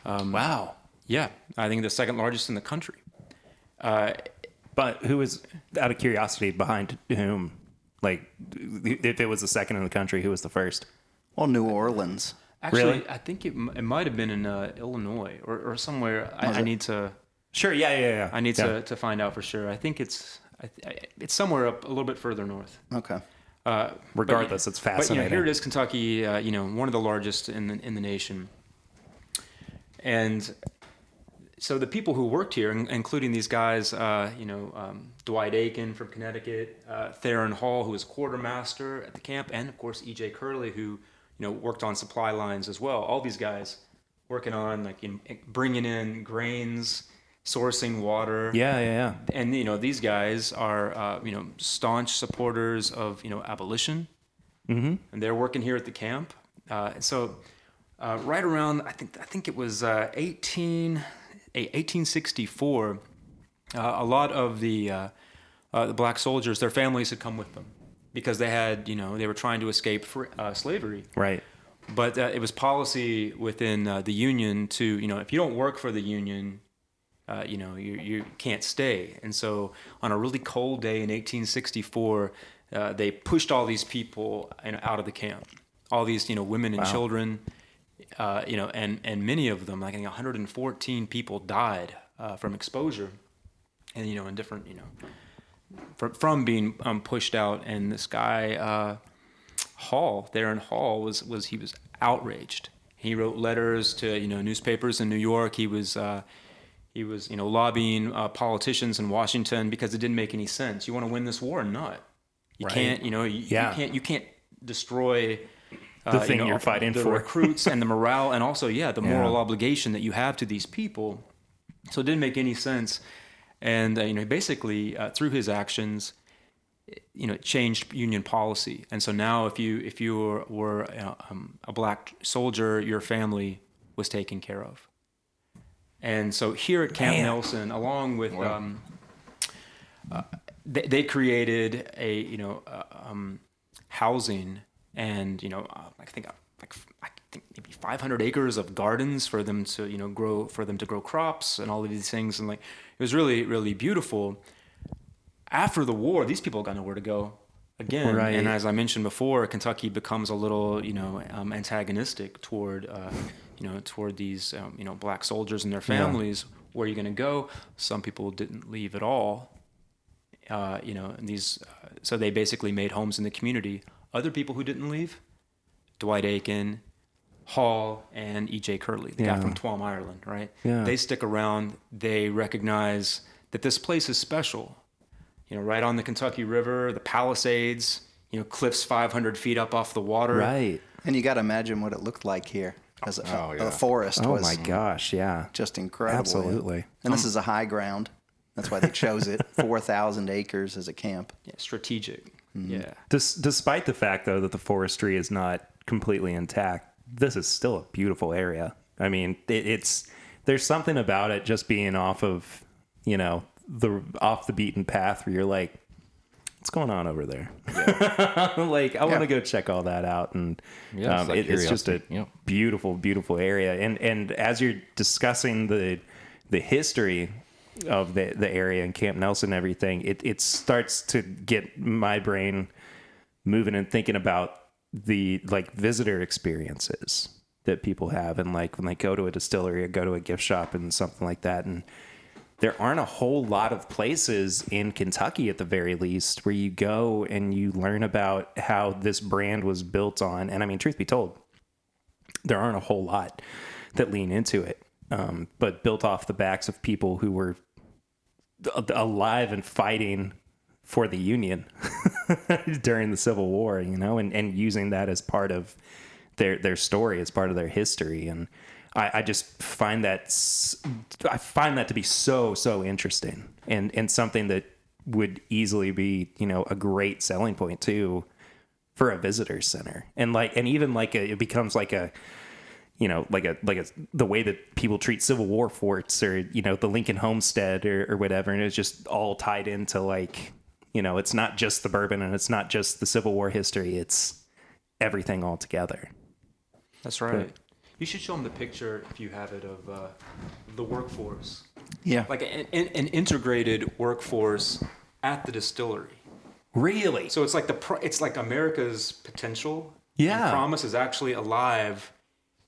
wow. Yeah, I think the second largest in the country. But who was, out of curiosity, behind whom? Like, if it was the second in the country, who was the first? Well, New Orleans. Actually, really? I think it might have been in Illinois or somewhere. I need to. Sure. Yeah. I need to find out for sure. I think it's somewhere up a little bit further north. Okay. Regardless, it's fascinating. But here it is, Kentucky. One of the largest in the nation. And so the people who worked here, including these guys, Dwight Aiken from Connecticut, Theron Hall, who was quartermaster at the camp, and of course EJ Curley, who worked on supply lines as well. All these guys working on bringing in grains sourcing water. Yeah. And these guys are staunch supporters of abolition, and they're working here at the camp. So right around I think it was 1864, a lot of the black soldiers, their families had come with them because they had they were trying to escape slavery. Right. But it was policy within the union to if you don't work for the union, you can't stay. And so on a really cold day in 1864, they pushed all these people out of the camp. All these women and children, and many of them, like I think 114 people died from exposure, and in different from being pushed out. And this guy Hall, Theron Hall, was outraged. He wrote letters to newspapers in New York. He was lobbying politicians in Washington because it didn't make any sense. You want to win this war or not? You can't. You can't destroy the thing you're fighting the for. recruits and the morale, and also the moral obligation that you have to these people. So it didn't make any sense. And basically through his actions, it changed Union policy. And so now, if you were a black soldier, your family was taken care of. And so here at Camp Nelson, along with they created a housing, and I think maybe 500 acres of gardens for them to grow crops and all of these things, and it was really, really beautiful. After the war, these people got nowhere to go again. Right. And as I mentioned before, Kentucky becomes a little, antagonistic toward these, black soldiers and their families. Yeah. Where are you going to go? Some people didn't leave at all. So they basically made homes in the community. Other people who didn't leave, Dwight Aiken, Hall, and EJ Curley, the guy from Tuam, Ireland, right? Yeah. They stick around. They recognize that this place is special. Right on the Kentucky River, the Palisades, cliffs 500 feet up off the water. Right. And you got to imagine what it looked like here. As a forest was. Oh my gosh, yeah. Just incredible. Absolutely. And this is a high ground. That's why they chose it. 4,000 acres as a camp. Yeah, strategic. Mm-hmm. Yeah. Despite the fact, though, that the forestry is not completely intact, this is still a beautiful area. I mean, there's something about it just being off of, off the beaten path where you're like, what's going on over there? Yeah. I want to go check all that out. And it's just a beautiful, beautiful area. And as you're discussing the history of the area and Camp Nelson and everything, it starts to get my brain moving and thinking about the visitor experiences that people have. And when they go to a distillery or go to a gift shop and something like that. And there aren't a whole lot of places in Kentucky, at the very least, where you go and you learn about how this brand was built on. And I mean, truth be told, there aren't a whole lot that lean into it, but built off the backs of people who were alive and fighting for the Union during the Civil War, and using that as part of their story, as part of their history. And I just find that to be so interesting, and something that would easily be a great selling point too for a visitor center, and even it becomes the way that people treat Civil War forts, or the Lincoln Homestead or whatever, and it's just all tied into it's not just the bourbon and it's not just the Civil War history, it's everything all together. That's right. But, you should show them the picture, if you have it, of the workforce. Yeah. An integrated workforce at the distillery. Really? So it's like America's potential. Yeah. And promise is actually alive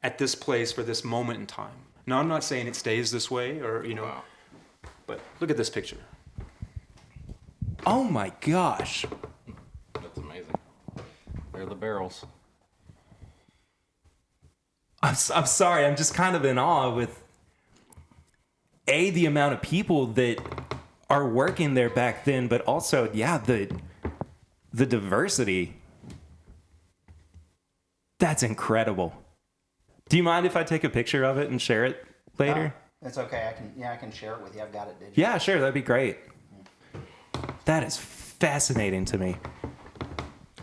at this place for this moment in time. Now, I'm not saying it stays this way wow. But look at this picture. Oh my gosh. That's amazing. They're the barrels. I'm sorry. I'm just kind of in awe with the amount of people that are working there back then, but also, the diversity. That's incredible. Do you mind if I take a picture of it and share it later? It's okay. I can share it with you. I've got it digital. Yeah, sure. That'd be great. That is fascinating to me.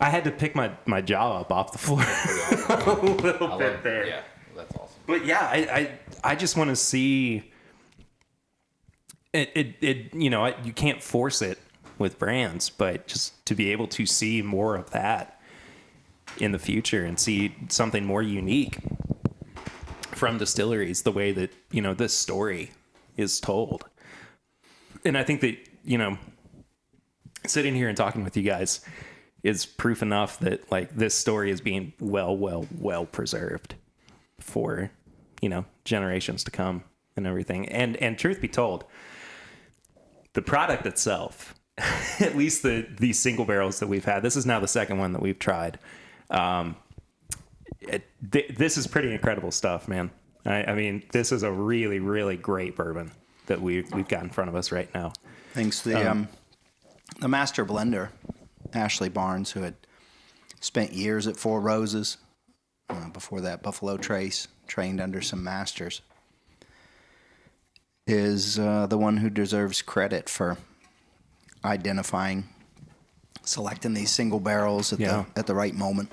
I had to pick my jaw up off the floor a little bit there. Yeah, that's awesome. But yeah, I just want to see it. You know, you can't force it with brands, but just to be able to see more of that in the future and see something more unique from distilleries, the way that, you know, this story is told. And I think that, you know, sitting here and talking with you guys is proof enough that, like, this story is being well preserved for, you know, generations to come and everything. And truth be told, the product itself, at least these single barrels that we've had, this is now the second one that we've tried. This is pretty incredible stuff, man. I mean, this is a really, really great bourbon that we've got in front of us right now. Thanks. The master blender, Ashley Barnes, who had spent years at Four Roses, before that Buffalo Trace, trained under some masters, is the one who deserves credit for identifying, selecting these single barrels at the right moment.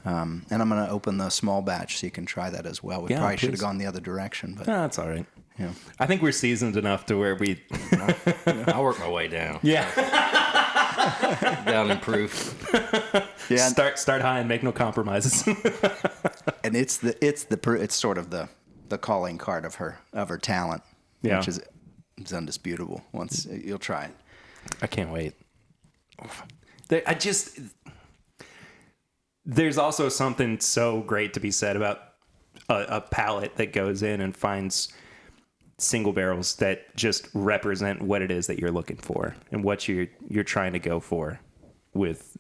And I'm going to open the small batch so you can try that as well. We probably should have gone the other direction, but no, that's all right. Yeah, I think we're seasoned enough to where we. I'll work my way down. Yeah. Down in proof. yeah. Start high and make no compromises. And it's sort of the calling card of her talent, which is undisputable. Once you'll try it, I can't wait. There's also something so great to be said about a palate that goes in and finds single barrels that just represent what it is that you're looking for and what you're trying to go for with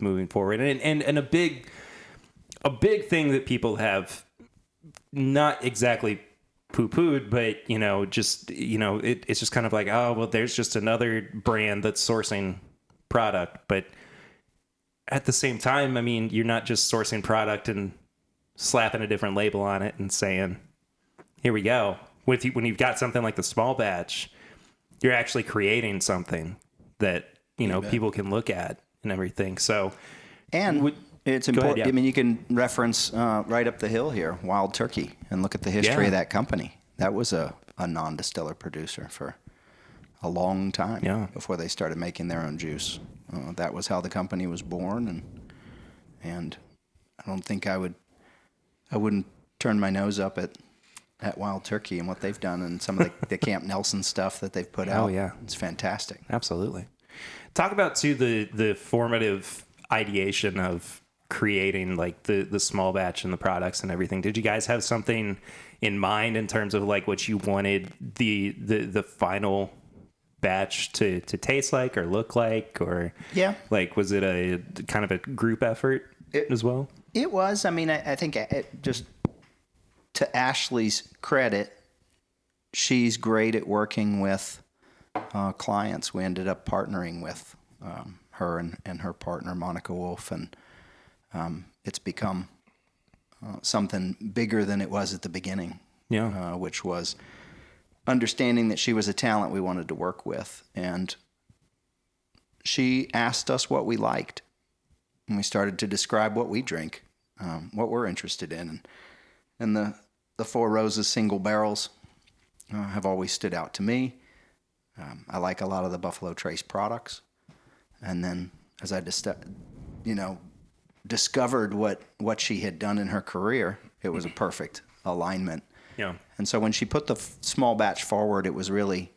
moving forward. And a big thing that people have not exactly poo-pooed, but it's just kind of like, oh, well, there's just another brand that's sourcing product. But at the same time, I mean, you're not just sourcing product and slapping a different label on it and saying, here we go. When you've got something like the small batch, you're actually creating something that, people can look at and everything. So, and it's important. Ahead, yeah. I mean, you can reference right up the hill here, Wild Turkey, and look at the history of that company. That was a non-distiller producer for a long time before they started making their own juice. That was how the company was born, and I don't think I wouldn't turn my nose up at Wild Turkey and what they've done and some of the Camp Nelson stuff that they've put out. Oh yeah, it's fantastic. Absolutely. Talk about too the formative ideation of creating like the small batch and the products and everything. Did you guys have something in mind in terms of like what you wanted the final batch to taste like or look like, or like was it a kind of a group effort as well? It was. I mean, I think just to Ashley's credit, she's great at working with clients. We ended up partnering with her and her partner Monica Wolf, and it's become something bigger than it was at the beginning. Which was understanding that she was a talent we wanted to work with, and she asked us what we liked, and we started to describe what we drink, what we're interested in, and the Four Roses single barrels have always stood out to me. I like a lot of the Buffalo Trace products, and then as I discovered what she had done in her career, it was a perfect alignment. Yeah. And so when she put the small batch forward, it was really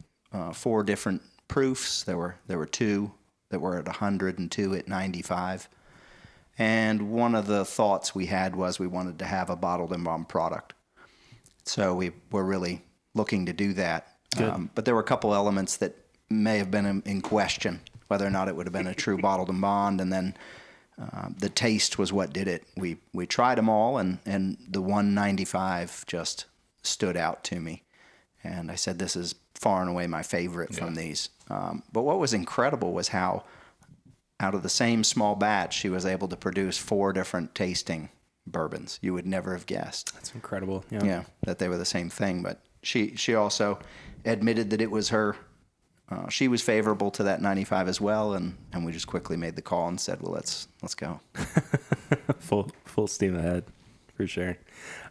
4 different proofs. There were 2 that were at 100 and 2 at 95. And one of the thoughts we had was we wanted to have a bottled and bomb product. So we were really looking to do that. But there were a couple elements that may have been in question, whether or not it would have been a true bottled and bond. And then the taste was what did it. We tried them all, and the 195 just stood out to me. And I said, this is far and away my favorite from these. But what was incredible was how out of the same small batch, she was able to produce 4 different tasting bourbons. You would never have guessed. That's incredible. Yeah, that they were the same thing. But she also admitted that it was her. She was favorable to that 95 as well, and we just quickly made the call and said, well, let's go. full steam ahead, for sure.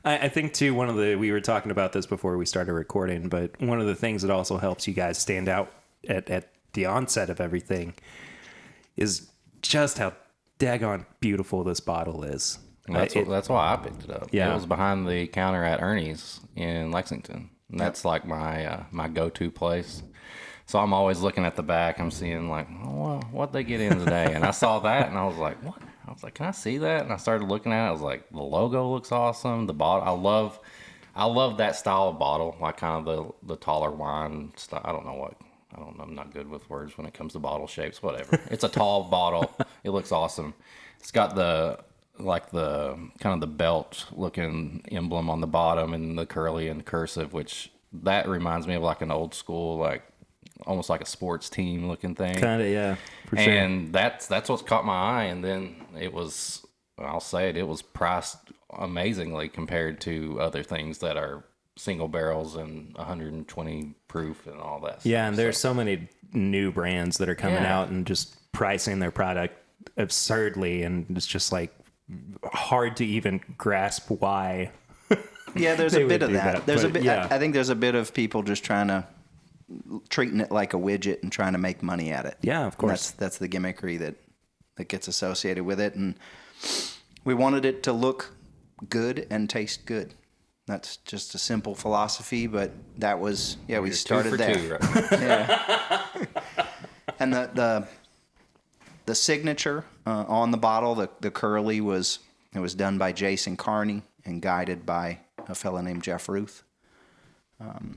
I think too, we were talking about this before we started recording, but one of the things that also helps you guys stand out at the onset of everything is just how daggone beautiful this bottle is. That's why I picked it up. Yeah. It was behind the counter at Ernie's in Lexington. And that's like my go-to place. So I'm always looking at the back. I'm seeing like, oh, well, what'd they get in today? And I saw that and I was like, what? I was like, can I see that? And I started looking at it. I was like, the logo looks awesome. The bottle, I love that style of bottle, like kind of the taller wine style. I don't know. I'm not good with words when it comes to bottle shapes. Whatever. It's a tall bottle. It looks awesome. It's got the kind of the belt looking emblem on the bottom and the curly and cursive, which that reminds me of like an old school, like almost like a sports team looking thing. Kind of, yeah, for sure. And that's what's caught my eye. And then it was priced amazingly compared to other things that are single barrels and 120 proof and all that. Yeah, and there's so many new brands that are coming out and just pricing their product absurdly, and it's just like hard to even grasp why. Yeah, there's a bit of that. There's a bit. Yeah. I think there's a bit of people just treating it like a widget and trying to make money at it. Yeah, of course. That's the gimmickry that gets associated with it, and we wanted it to look good and taste good. That's just a simple philosophy, but that was we started there. 2 for 2, right? Yeah. And the signature on the bottle, the Curley was done by Jason Carney and guided by a fellow named Jeff Ruth.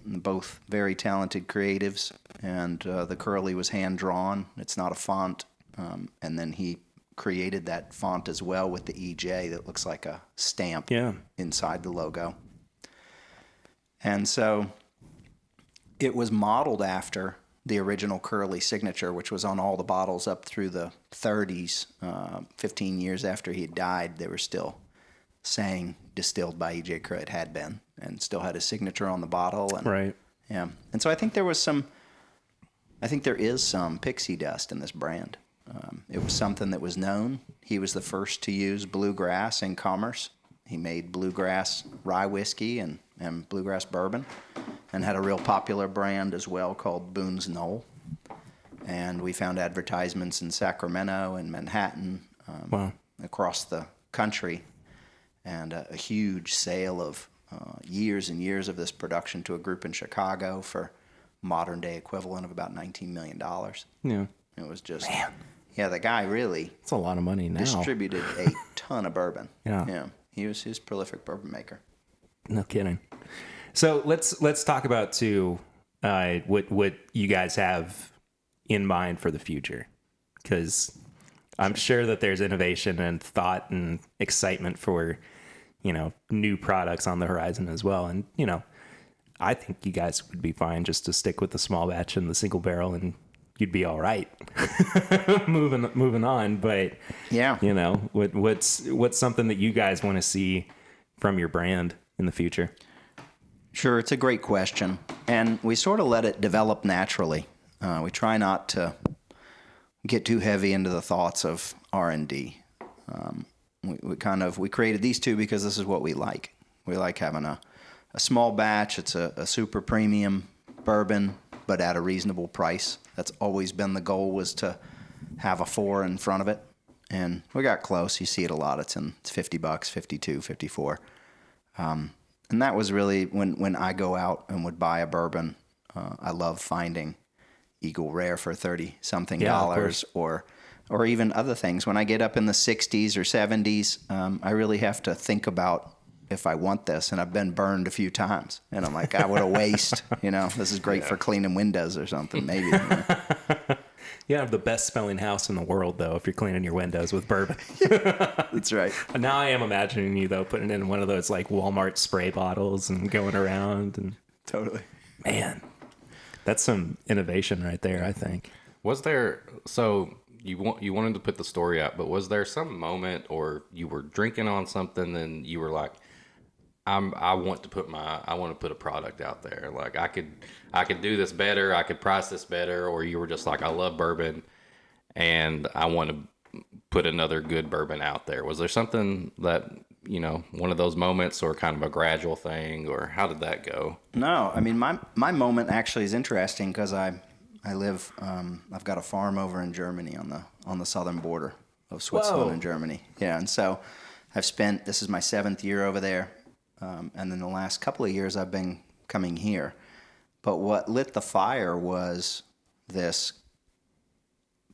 Both very talented creatives, and the Curley was hand drawn. It's not a font, and then he created that font as well with the EJ that looks like a stamp inside the logo. And so it was modeled after the original Curley signature, which was on all the bottles up through the 30s. 15 years after he had died, they were still saying distilled by EJ Curley. It had been, and still had his signature on the bottle. And, right. Yeah. And so I think there is some pixie dust in this brand. It was something that was known. He was the first to use bluegrass in commerce. He made bluegrass rye whiskey and bluegrass bourbon, and had a real popular brand as well called Boone's Knoll. And we found advertisements in Sacramento and Manhattan, across the country, and a huge sale of years and years of this production to a group in Chicago for modern day equivalent of about $19 million. Yeah. It was just, the guy really It's a lot of money now. distributed a ton of bourbon. Yeah. He was his prolific bourbon maker. No kidding. So let's talk about too what you guys have in mind for the future, because I'm sure that there's innovation and thought and excitement for new products on the horizon as well. And I think you guys would be fine just to stick with the small batch and the single barrel, and you'd be all right. moving on, but what's something that you guys want to see from your brand in the future? Sure, it's a great question, and we sort of let it develop naturally. We try not to get too heavy into the thoughts of R&D. We created these two because this is what we like. We like having a small batch. It's a super premium bourbon, but at a reasonable price. That's always been the goal, was to have a 4 in front of it, and we got close. You see it a lot. It's $50, $52, $54. And that was really when I go out and would buy a bourbon, I love finding Eagle Rare for $30-something dollars, or even other things. When I get up in the 60s or 70s, I really have to think about if I want this, and I've been burned a few times, and I'm like, what a waste. This is great for cleaning windows or something, maybe. You have the best smelling house in the world, though, if you're cleaning your windows with bourbon. That's right. Now I am imagining you, though, putting it in one of those like Walmart spray bottles and going around. And totally. Man, that's some innovation right there, I think. Was there, so you wanted to put the story out, but was there some moment, or you were drinking on something and you were like, I want to put a product out there. Like I could do this better. I could price this better. Or you were just like, I love bourbon, and I want to put another good bourbon out there. Was there something that, one of those moments, or kind of a gradual thing, or how did that go? No, I mean, my moment actually is interesting because I live, I've got a farm over in Germany on the southern border of Switzerland and Germany. Yeah, and so this is my 7th year over there, and then the last couple of years I've been coming here. But what lit the fire was this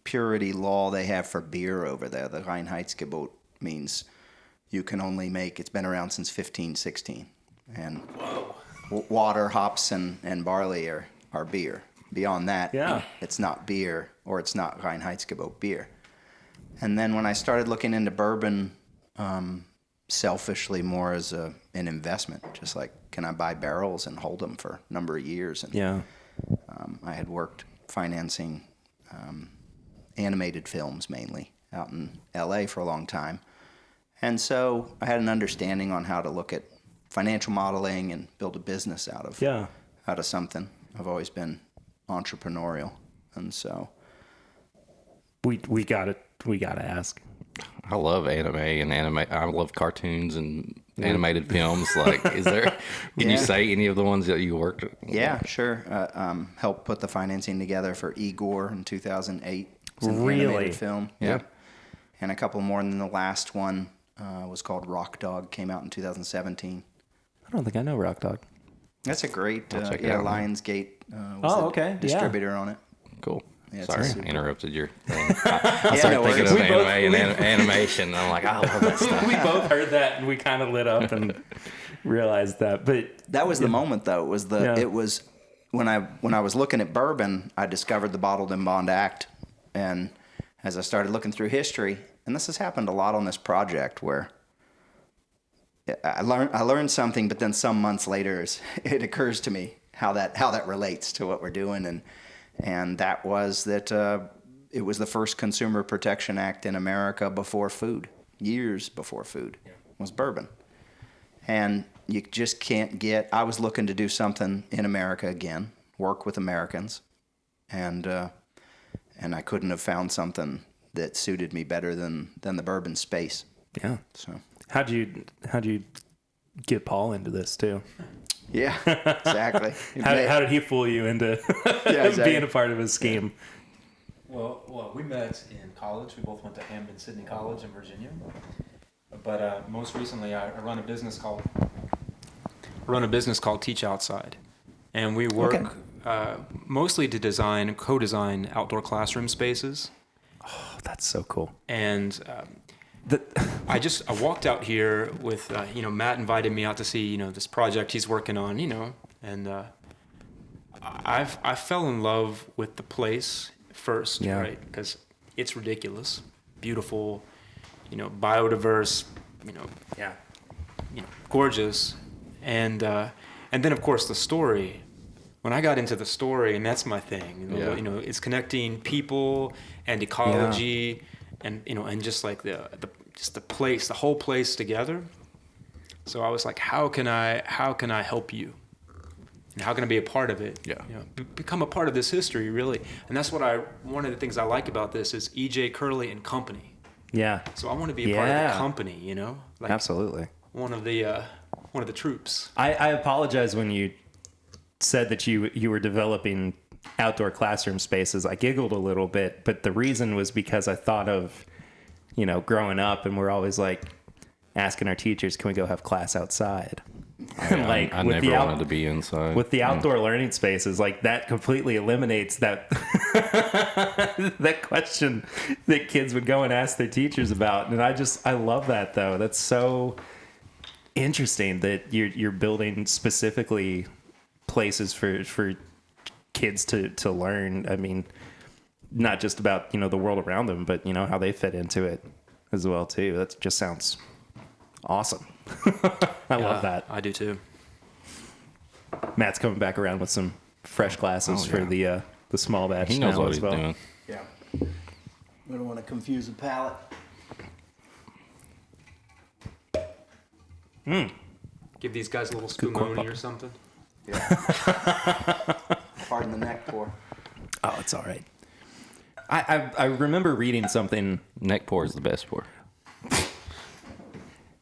purity law they have for beer over there. The Reinheitsgebot means you can only make, it's been around since 1516. And water, hops, and barley are beer. Beyond that, it's not beer, or it's not Reinheitsgebot beer. And then when I started looking into bourbon, selfishly more as an investment, just like, can I buy barrels and hold them for a number of years? And I had worked financing animated films mainly out in LA for a long time. And so I had an understanding on how to look at financial modeling and build a business out of something. I've always been entrepreneurial, and so we got to ask. I love I love cartoons and animated films. Like, can you say any of the ones that you worked with? Yeah, sure. Helped put the financing together for Igor in 2008. It's an Really? animated film. Yeah. And a couple more, and then the last one was called Rock Dog, came out in 2017. I don't think I know Rock Dog. That's a great, check it out. Lionsgate was the distributor on it. Cool. Yeah, Sorry, I interrupted your thing. I started no thinking worries. of anime and animation, and I'm like, I love that stuff. We both heard that, and we kind of lit up and realized that. But that was the moment, though. It was when I was looking at bourbon, I discovered the bottled in bond act, and as I started looking through history, and this has happened a lot on this project, where I learned something, but then some months later, it occurs to me how that relates to what we're doing, and that was that it was the first Consumer Protection Act in America before food, years before food, was bourbon. And you just can't I was looking to do something in America again, work with Americans, and I couldn't have found something that suited me better than the bourbon space. Yeah. So how'd you get Paul into this too? yeah, exactly. How did he fool you into being a part of his scheme? Well, we met in college. We both went to Hamden Sydney College in Virginia. But most recently, I run a business called Teach Outside, and we work mostly to co-design outdoor classroom spaces. Oh, that's so cool. And I walked out here with Matt invited me out to see this project he's working on, and I fell in love with the place first, right? Because it's ridiculous, beautiful, biodiverse, gorgeous, and then of course the story. When I got into the story, and that's my thing, it's connecting people and ecology, and and just like the place, the whole place together. So I was like, how can I help you? And how can I be a part of it? Yeah. Become a part of this history, really. And that's one of the things I like about this is EJ Curley and Company. Yeah. So I want to be a part of the company, like absolutely. One of the troops. I apologize when you said that you were developing outdoor classroom spaces. I giggled a little bit, but the reason was because I thought of, growing up, and we're always like asking our teachers, can we go have class outside? Like I never wanted to be inside. With the outdoor learning spaces, like that completely eliminates that that question that kids would go and ask their teachers about. And I love that though. That's so interesting that you're building specifically places for kids to learn. I mean, not just about the world around them, but how they fit into it as well too. That just sounds awesome. I love that. I do too. Matt's coming back around with some fresh glasses for the small batch. He knows now what as he's well. doing. yeah, we don't want to confuse the palate. Give these guys a little spumoni or something. Yeah. Pardon the neck pour. Oh, it's all right. I remember reading something. Neck pour is the best pour.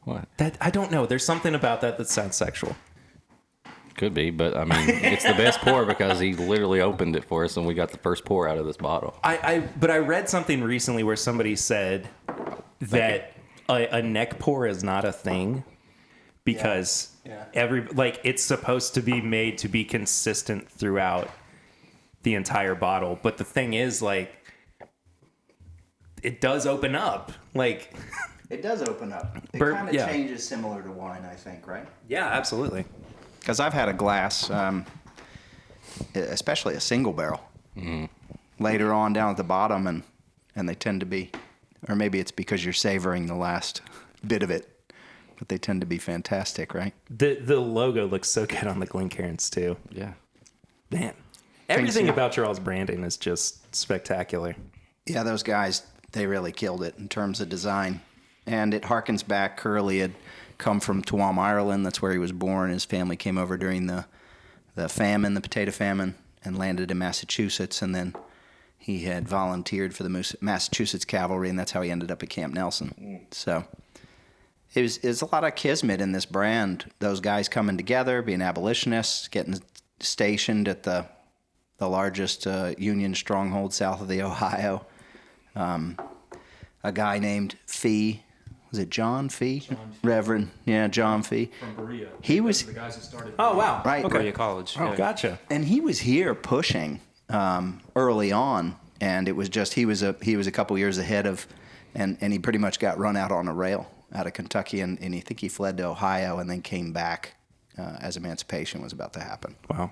What? That I don't know. There's something about that sounds sexual. Could be, but I mean, it's the best pour because he literally opened it for us and we got the first pour out of this bottle. But I read something recently where somebody said that a neck pour is not a thing because it's supposed to be made to be consistent throughout the entire bottle. But the thing is, like, it does open up. Like, it does open up. It kind of changes similar to wine, I think, right? Yeah, absolutely. Because I've had a glass, especially a single barrel, later on down at the bottom, and they tend to be, or maybe it's because you're savoring the last bit of it, but they tend to be fantastic, right? The logo looks so good on the Glencairns too. Yeah. Man, everything about your all's branding is just spectacular. Yeah, those guys, they really killed it in terms of design. And it harkens back. Curley had come from Tuam, Ireland. That's where he was born. His family came over during the famine, the potato famine, and landed in Massachusetts. And then he had volunteered for the Massachusetts Cavalry, and that's how he ended up at Camp Nelson. So it's a lot of kismet in this brand. Those guys coming together, being abolitionists, getting stationed at the largest Union stronghold south of the Ohio. A guy named Fee. Was it John Fee? Reverend, John Fee. From Berea. He was the guys who started. Oh, wow. Right. Okay. Berea College. Oh, gotcha. And he was here pushing early on, and it was just he was a couple years ahead of, and he pretty much got run out on a rail out of Kentucky, and I think he fled to Ohio and then came back as emancipation was about to happen. Wow.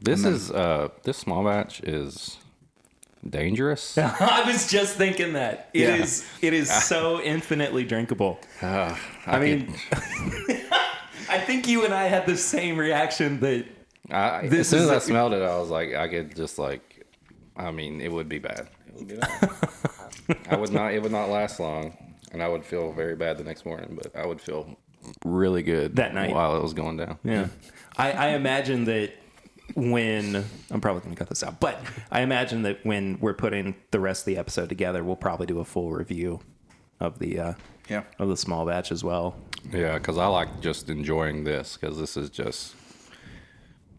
This small batch is dangerous. I was just thinking that. It is so infinitely drinkable. I mean, I think you and I had the same reaction that as soon as I smelled it, I was like, I could just like, I mean, it would be bad. It would be bad. It would not last long, and I would feel very bad the next morning, but I would feel really good that night while it was going down. Yeah. I imagine that when I'm probably going to cut this out, but I imagine that when we're putting the rest of the episode together, we'll probably do a full review of the small batch as well. Yeah, because I like just enjoying this because this is just,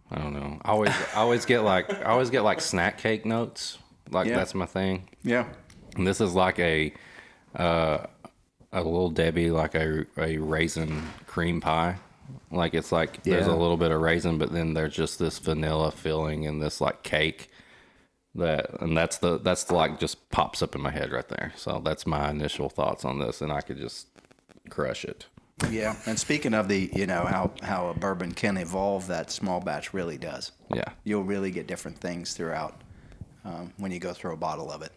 I don't know. I always get like snack cake notes. Like that's my thing. Yeah. And this is like a Little Debbie, like a raisin cream pie. Like it's like there's a little bit of raisin, but then there's just this vanilla filling and this like cake that's like just pops up in my head right there. So that's my initial thoughts on this, and I could just crush it. Yeah. And speaking of the, how a bourbon can evolve, that small batch really does. Yeah. You'll really get different things throughout when you go through a bottle of it.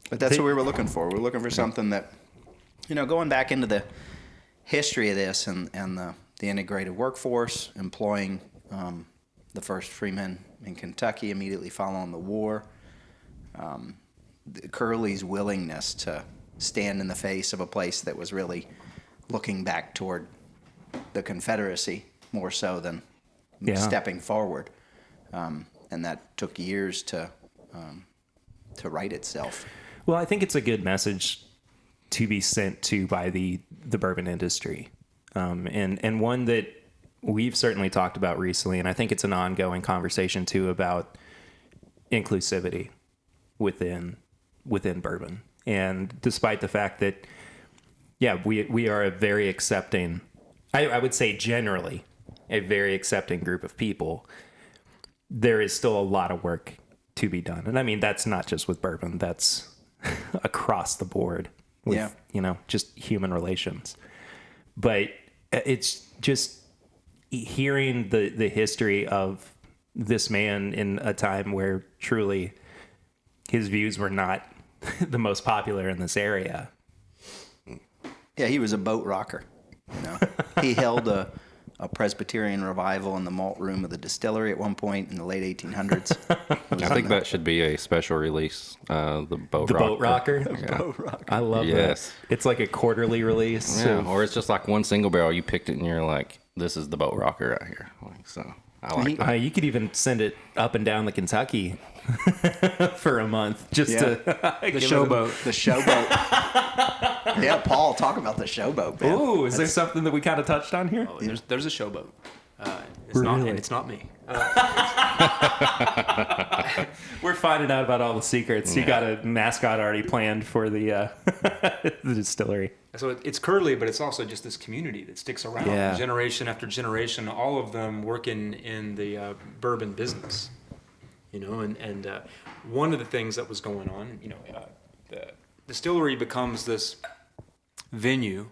But that's what we were looking for. We were looking for something that, going back into the history of this and the integrated workforce, employing the first freemen in Kentucky immediately following the war, Curley's willingness to stand in the face of a place that was really looking back toward the Confederacy more so than stepping forward. And that took years to right itself. Well, I think it's a good message to be sent to by the bourbon industry, and one that we've certainly talked about recently, and I think it's an ongoing conversation too about inclusivity within bourbon. And despite the fact that, we are a very accepting, I would say generally a very accepting group of people, there is still a lot of work to be done. And I mean, that's not just with bourbon, that's across the board with, just human relations. But it's just hearing the history of this man in a time where truly his views were not the most popular in this area. Yeah, he was a boat rocker. He held a a Presbyterian revival in the malt room of the distillery at one point in the late 1800s. I think that should be a special release. The boat rocker. Yeah. Boat rocker. I love that. It's like a quarterly release. Yeah, or it's just like one single barrel. You picked it and you're like, this is the boat rocker right here. Like, so I like that. You could even send it up and down the Kentucky for a month just to The showboat. The showboat. Yeah, Paul, talk about the showboat. Man. Ooh, is there something that we kind of touched on here? Oh, there's a showboat. It's not me. We're finding out about all the secrets. You got a mascot already planned for the the distillery. So it's Curley, but it's also just this community that sticks around generation after generation. All of them working in the bourbon business, And one of the things that was going on, the distillery becomes this venue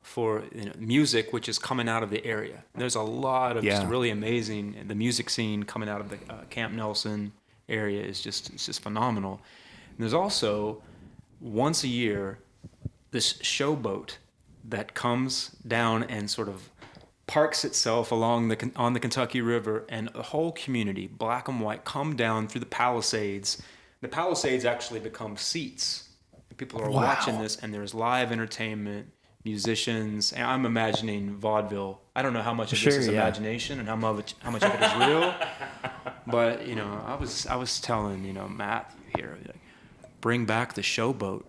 for music, which is coming out of the area. There's a lot of just really amazing. The music scene coming out of the Camp Nelson area is just phenomenal. And there's also once a year this showboat that comes down and sort of parks itself on the Kentucky River, and the whole community, black and white, come down through the Palisades. The Palisades actually become seats. People are watching this, and there's live entertainment, musicians. And I'm imagining vaudeville. I don't know how much of this is imagination and how much of it is real. But I was telling Matt here, like, bring back the showboat.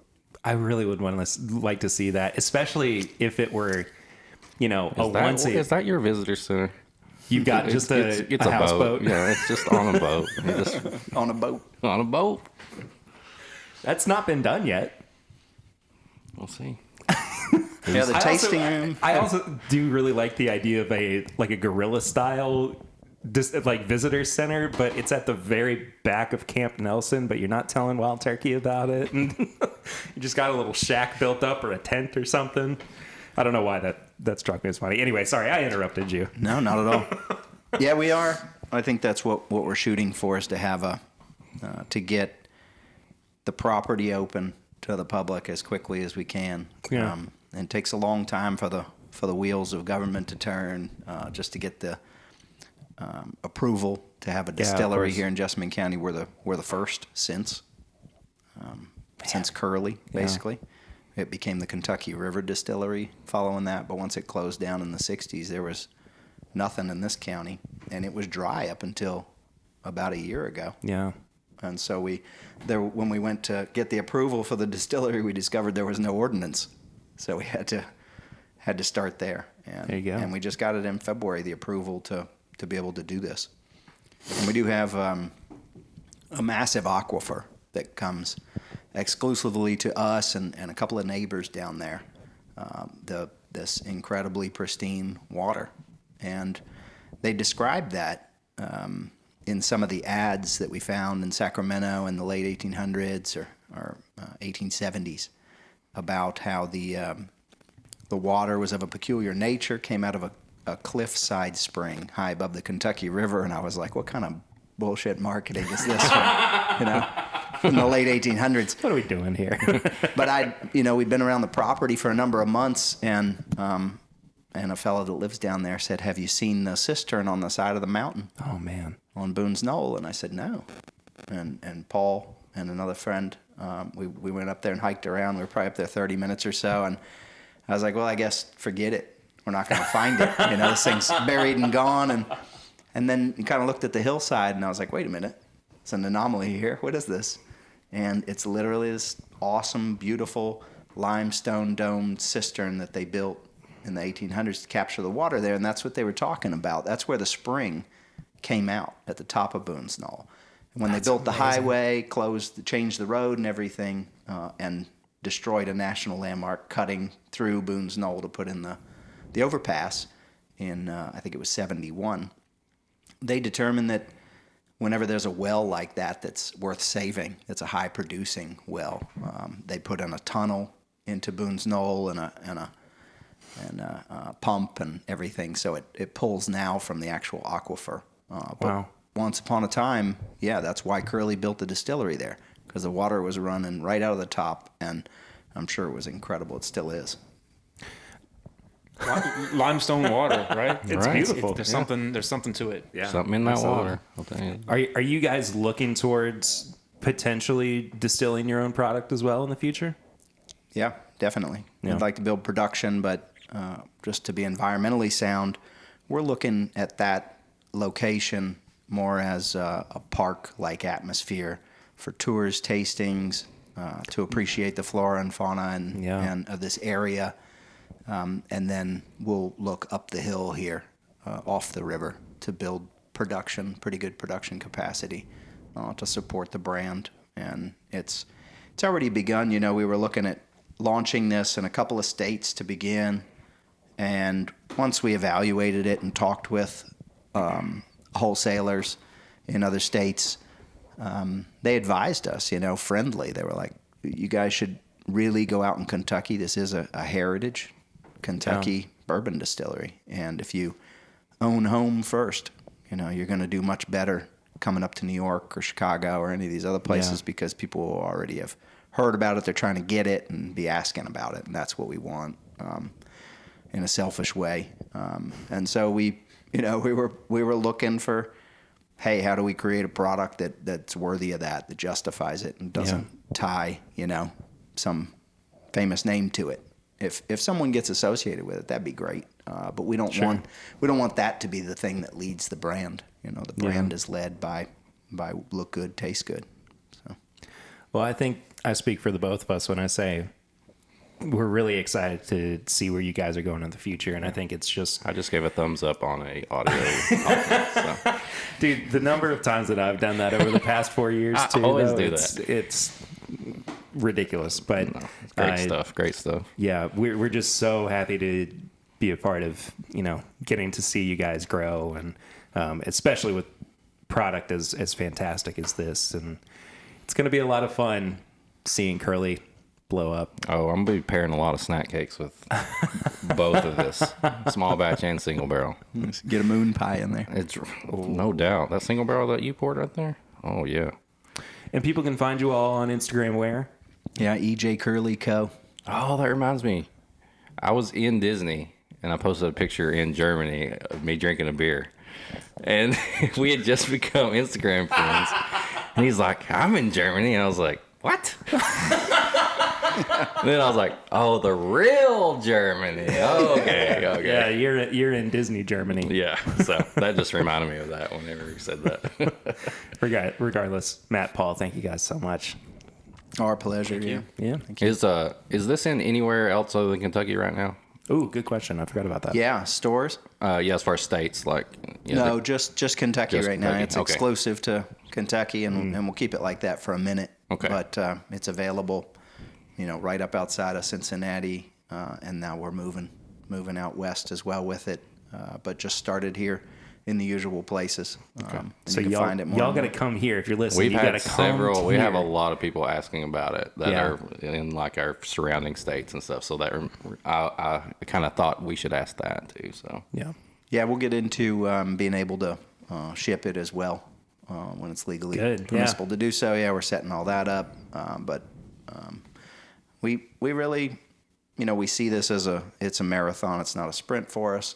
I really would like to see that, especially if it were, a once. Is that your visitor center? You've got just a houseboat. Yeah, it's just on a boat. On a boat. On a boat. That's not been done yet. We'll see. Yeah, the tasting room. I also do really like the idea of a guerrilla style visitor center, but it's at the very back of Camp Nelson, but you're not telling Wild Turkey about it. And you just got a little shack built up or a tent or something. I don't know why that struck me as funny. Anyway, sorry, I interrupted you. No, not at all. Yeah, we are. I think that's what we're shooting for, is to have to get the property open to the public as quickly as we can. Yeah. And it takes a long time for the wheels of government to turn, just to get the approval to have a distillery here in Jessamine County. We're the first since Curley, basically. Yeah. It became the Kentucky River Distillery following that, but once it closed down in the 60s, there was nothing in this county, and it was dry up until about a year ago. Yeah. And so when we went to get the approval for the distillery, we discovered there was no ordinance. So we had to start there. And, there you go. And we just got it in February, the approval to be able to do this. And we do have a massive aquifer that comes exclusively to us and a couple of neighbors down there. This incredibly pristine water. And they described that in some of the ads that we found in Sacramento in the late 1800s or 1870s about how the water was of a peculiar nature, came out of a cliffside spring high above the Kentucky River, and I was like, what kind of bullshit marketing is this from the late 1800s? What are we doing here? But we'd been around the property for a number of months, and a fellow that lives down there said, have you seen the cistern on the side of the mountain? Oh, man. On Boone's Knoll. And I said, no. And Paul and another friend, we went up there and hiked around. We were probably up there 30 minutes or so. And I was like, well, I guess forget it. We're not going to find it. This thing's buried and gone. And then kind of looked at the hillside, and I was like, wait a minute. It's an anomaly here. What is this? And it's literally this awesome, beautiful limestone domed cistern that they built in the 1800s to capture the water there, and that's what they were talking about. That's where the spring came out, at the top of Boone's Knoll. And when they built the highway, changed the road and everything, and destroyed a national landmark, cutting through Boone's Knoll to put in the overpass in, I think it was 71, they determined that whenever there's a well like that that's worth saving, it's a high-producing well, they put in a tunnel into Boone's Knoll and a pump and everything, so it pulls now from the actual aquifer. But once upon a time, that's why Curley built the distillery there, because the water was running right out of the top, and I'm sure it was incredible. It still is. Limestone water, right? It's beautiful. There's Yeah. something to it. Yeah, Something in that absolutely. water. I'll tell you. Are you guys looking towards potentially distilling your own product as well in the future? Yeah, definitely. Yeah. We'd like to build production, but just to be environmentally sound, we're looking at that location more as a park-like atmosphere for tours, tastings, to appreciate the flora and fauna and of this area. And then we'll look up the hill here, off the river, to build production, pretty good production capacity to support the brand. And it's already begun. You know, we were looking at launching this in a couple of states to begin. And once we evaluated it and talked with wholesalers in other states, they advised us, you know, friendly. They were like, you guys should really go out in Kentucky. This is a heritage Kentucky bourbon distillery. And if you own home first, you know, you're going to do much better coming up to New York or Chicago or any of these other places because people already have heard about it. They're trying to get it and be asking about it. And that's what we want in a selfish way. And so we were looking for, hey, how do we create a product that's worthy of that justifies it and doesn't tie, you know, some famous name to it. If someone gets associated with it, that'd be great. But we don't want that to be the thing that leads the brand. You know, the brand is led by look good, taste good. So. Well, I think I speak for the both of us when I say we're really excited to see where you guys are going in the future. And I think it's just... I just gave a thumbs up on a audio podcast, so. Dude, the number of times that I've done that over the past 4 years, I too. always though, do it's ridiculous. But Great stuff. Yeah, we're just so happy to be a part of, you know, getting to see you guys grow, and especially with product as fantastic as this. And it's going to be a lot of fun seeing Curley blow up. Oh, I'm going to be pairing a lot of snack cakes with both of this, small batch and single barrel. Get a moon pie in there. It's no doubt. That single barrel that you poured right there? Oh, yeah. And people can find you all on Instagram where? Yeah, EJ Curley Co. Oh, that reminds me. I was in Disney, and I posted a picture in Germany of me drinking a beer. And we had just become Instagram friends. And he's like, I'm in Germany. And I was like, what? And then I was like, oh, the real Germany. Okay. Yeah, you're in Disney Germany. Yeah, so that just reminded me of that whenever you said that. Regardless, Matt, Paul, thank you guys so much. Our pleasure. Yeah. Is this in anywhere else other than Kentucky right now? Ooh, good question. I forgot about that. Yeah, stores. Yeah, as far as states, like No, just Kentucky Just right now. Kentucky. It's Okay. exclusive to Kentucky, and we'll keep it like that for a minute. Okay. But it's available, you know, right up outside of Cincinnati, and now we're moving out west as well with it. But just started here in the usual places. And So you can find it more. y'all got to come here if you're listening. We've you had gotta come several. We have a here. lot of people asking about it that Yeah. are in like our surrounding states and stuff. So that I kind of thought we should ask that too. So Yeah, we'll get into being able to ship it as well when it's legally Good, permissible to do so. Yeah, we're setting all that up. But we really, you know, we see this as it's a marathon. It's not a sprint for us.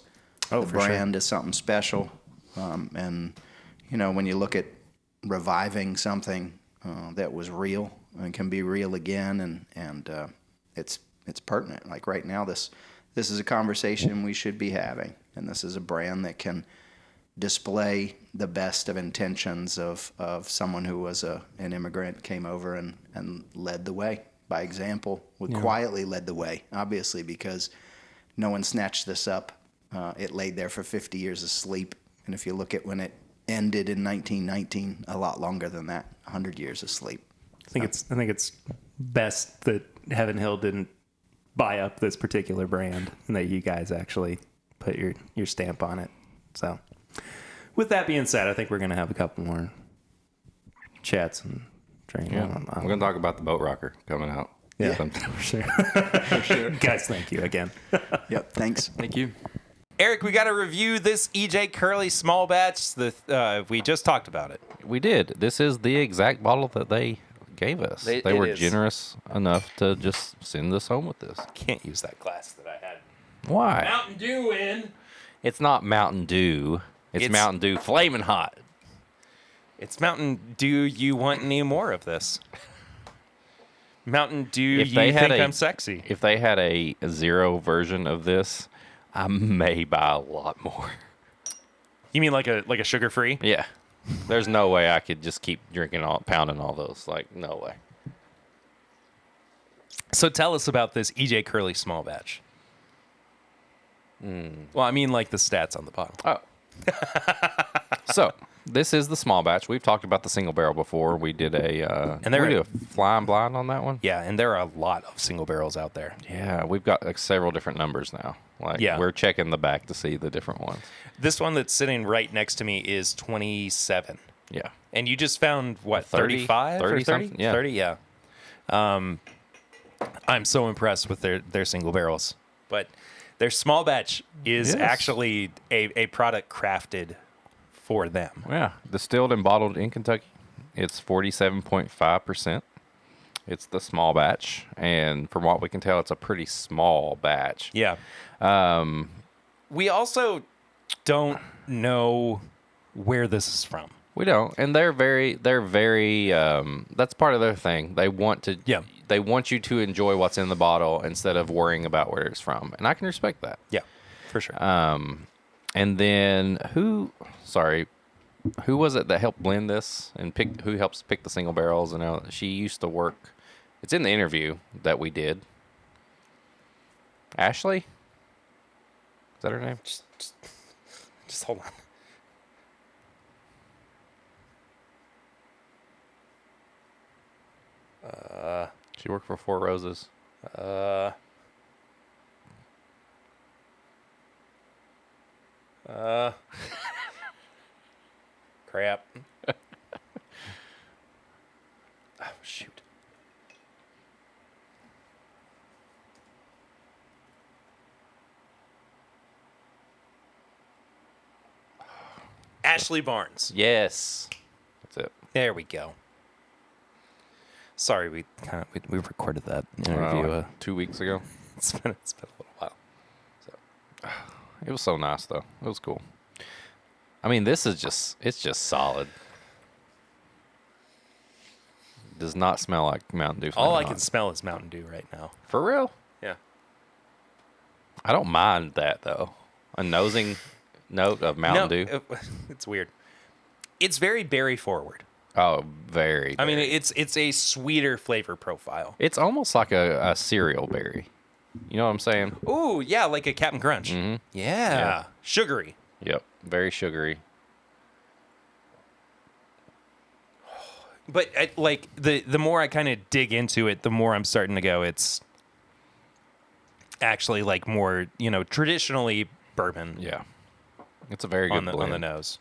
Oh, the for sure. brand is something special. And, you know, when you look at reviving something that was real and can be real again, and it's pertinent. Like right now, this is a conversation we should be having, and this is a brand that can display the best of intentions of someone who was an immigrant, came over and led the way by example, quietly led the way, obviously, because no one snatched this up. It laid there for 50 years of sleep. And if you look at when it ended in 1919, a lot longer than that, 100 years of sleep. I think it's best that Heaven Hill didn't buy up this particular brand and that you guys actually put your stamp on it. So with that being said, I think we're going to have a couple more chats and drinking. yeah, we're gonna talk about the boat rocker coming out. Yeah, sometime. for sure. Guys, thank you again. Yep, thanks. Thank you. Eric, we got to review this EJ Curley small batch. We just talked about it. We did. This is the exact bottle that they gave us. They were is. generous enough to just send us home with this. Can't use that glass that I had. Why? Mountain Dew in. It's not Mountain Dew. It's Mountain Dew Flamin' Hot. It's Mountain Dew. You want any more of this? Mountain Dew. If You they had think a- I'm sexy? If they had a zero version of this, I may buy a lot more. You mean like a sugar free? Yeah. There's no way I could just keep pounding all those. Like, no way. So tell us about this EJ Curley Small Batch. Well, I mean, like the stats on the bottle. Oh. So, this is the small batch. We've talked about the single barrel before. We did And there we are- did a flying blind on that one. Yeah, and there are a lot of single barrels out there. Yeah, we've got like several different numbers now. Like, Yeah. we're checking the back to see the different ones. This one that's sitting right next to me is 27. Yeah. And you just found, what, 30? 35 or 30 30? something? Yeah. 30, yeah. I'm so impressed with their single barrels. But their small batch is Yes. actually a product crafted for them. Yeah. Distilled and bottled in Kentucky. It's 47.5%. It's the small batch. And from what we can tell, it's a pretty small batch. Yeah. We also don't know where this is from. We don't, and they're very. That's part of their thing. They want to. Yeah. They want you to enjoy what's in the bottle instead of worrying about where it's from, and I can respect that. Yeah, for sure. And then who was it that helped blend this and who helps pick the single barrels? And she used to work. It's in the interview that we did. Ashley, is that her name? Just hold on. She worked for Four Roses. Crap. Oh, shoot. Ashley Barnes. Yes, that's it. There we go. Sorry, we recorded that interview. Like 2 weeks ago. It's been a little while. It was so nice though. It was cool. I mean, it's just solid. Does not smell like Mountain Dew. All I Flamin' can Hot. smell is Mountain Dew right now. For real? Yeah. I don't mind that though. A nosing note of Mountain Dew. It's weird. It's very berry forward. Oh, very. I mean, berry. it's a sweeter flavor profile. It's almost like a cereal berry. You know what I'm saying? Ooh, yeah, like a Captain Crunch. Mm-hmm. Yeah. Sugary. Yep. Very sugary. But like the more I kind of dig into it, the more I'm starting to go, it's actually like more, traditionally bourbon Yeah. It's a very good on the blend. nose.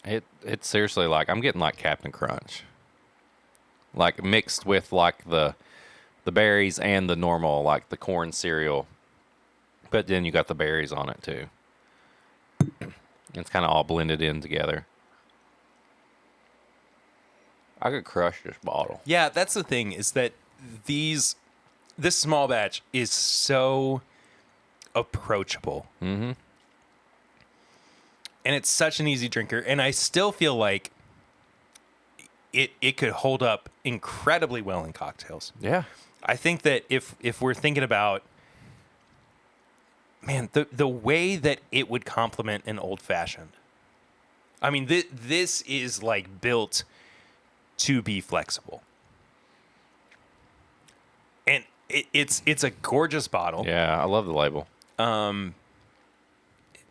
It's seriously like I'm getting like Captain Crunch, like mixed with like the berries and the normal like the corn cereal, but then you got the berries on it too. It's kind of all blended in together. I could crush this bottle. Yeah, that's the thing is that this small batch is so approachable. Mm-hmm. And it's such an easy drinker. And I still feel like it could hold up incredibly well in cocktails. Yeah. I think that if we're thinking about, man, the way that it would complement an old fashioned. I mean, this is like built to be flexible. And it's a gorgeous bottle. Yeah, I love the label.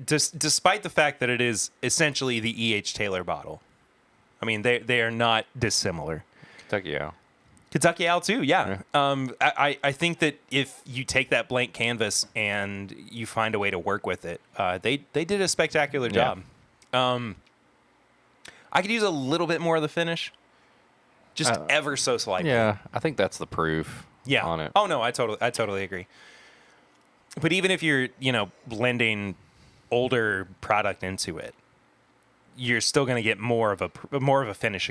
Despite the fact that it is essentially the E.H. Taylor bottle. I mean, they are not dissimilar. Kentucky Owl. Kentucky Owl too, yeah. I think that if you take that blank canvas and you find a way to work with it, they did a spectacular job. I could use a little bit more of the finish, just ever so slightly. Yeah, I think that's the proof. Yeah. On it. Oh no, I totally agree. But even if you're, blending older product into it, you're still going to get more of a finish,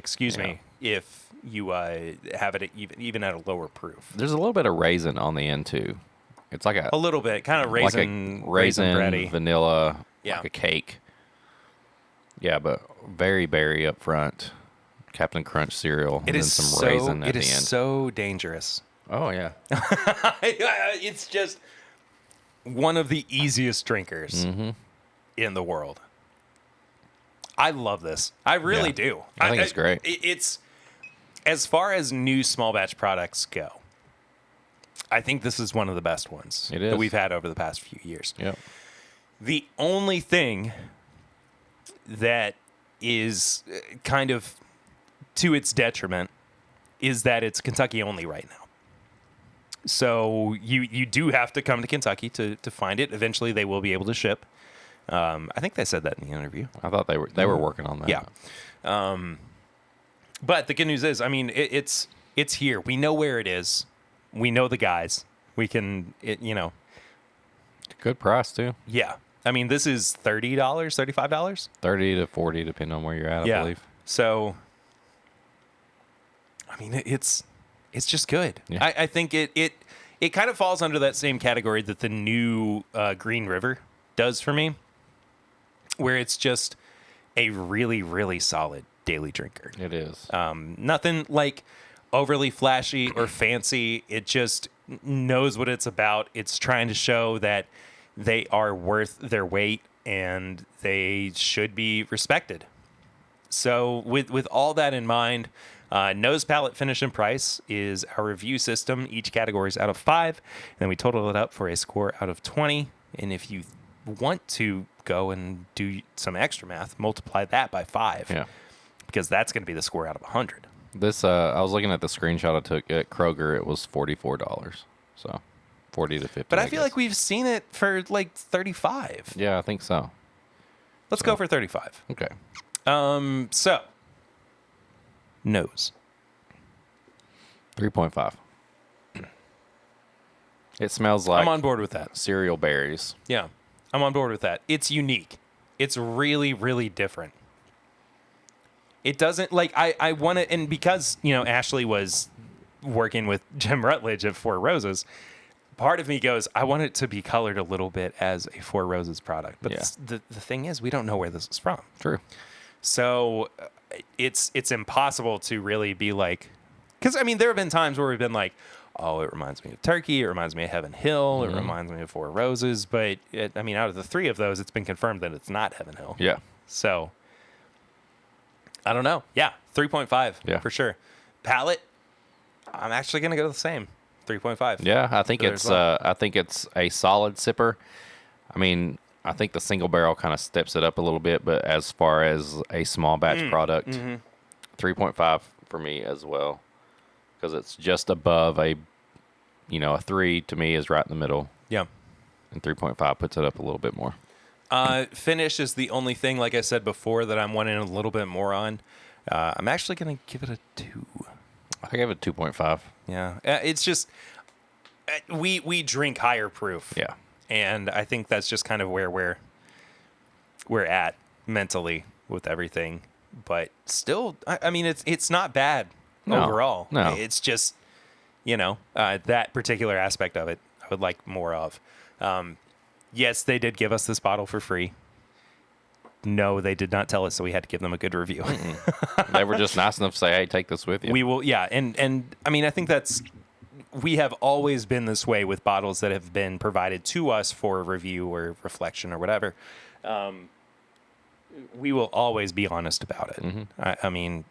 if you have it even at a lower proof. There's a little bit of raisin on the end too. It's like A little bit, kind of raisin, like a raisin bready. vanilla, Yeah. like a cake. Yeah, but very berry up front. Captain Crunch cereal, and then some raisin at the end. It is so dangerous. Oh yeah, It's just one of the easiest drinkers in the world. I love this. I really do. I think it's great. It's as far as new small batch products go, I think this is one of the best ones It is. that we've had over the past few years. yep. The only thing that is kind of to its detriment is that it's Kentucky only right now. So you do have to come to Kentucky to find it. Eventually, they will be able to ship. I think they said that in the interview. I thought they were working on that. Yeah. But the good news is, I mean, it's here. We know where it is. We know the guys. We can, Good price too. yeah. I mean, this is $30, $35. 30 to 40, depending on where you're at. I believe. So, I mean, it's just good. Yeah. I think it kind of falls under that same category that the new Green River does for me, where it's just a really, really solid daily drinker. It is. Nothing like overly flashy or fancy. It just knows what it's about. It's trying to show that they are worth their weight and they should be respected. So with all that in mind, nose, palate, finish, and price is our review system. Each category is out of 5. And then we total it up for a score out of 20. And if you want to go and do some extra math, multiply that by 5. Yeah. Because that's going to be the score out of 100. This I was looking at the screenshot I took at Kroger. It was $44. So 40 to 50. But I feel like we've seen it for like 35. Yeah, I think so. Let's go for 35. Okay. So nose. 3.5. It smells like I'm on board with that. cereal berries. Yeah, I'm on board with that. It's unique. It's really, really different. It doesn't like I want to, and because Ashley was working with Jim Rutledge at Four Roses, part of me goes, I want it to be colored a little bit as a Four Roses product. But Yeah. the thing is, we don't know where this is from. True. So it's impossible to really be like, because I mean, there have been times where we've been like, oh, it reminds me of Turkey, it reminds me of Heaven Hill, it reminds me of Four Roses. But I mean, out of the 3 of those, it's been confirmed that it's not Heaven Hill. Yeah. So I don't know. Yeah, 3.5 Yeah. for sure. Palate, I'm actually gonna go the same, 3.5. Yeah, I think So it's there's one. I think it's a solid sipper. I mean, I think the single barrel kind of steps it up a little bit, but as far as a small batch product, 3.5 for me as well, because it's just above a 3 to me is right in the middle, Yeah. and 3.5 puts it up a little bit more. Finish is the only thing, like I said before, that I'm wanting a little bit more on. I'm actually gonna give it a 2. I gave it 2.5. Yeah, it's just we drink higher proof. Yeah. And I think that's just kind of where we're at mentally with everything. But still, I mean, it's not bad overall. No. It's just, that particular aspect of it, I would like more of. Yes, they did give us this bottle for free. No, they did not tell us, so we had to give them a good review. They were just nice enough to say, hey, take this with you. We will, yeah. And I mean, I think we have always been this way with bottles that have been provided to us for review or reflection or whatever. We will always be honest about it. I mean,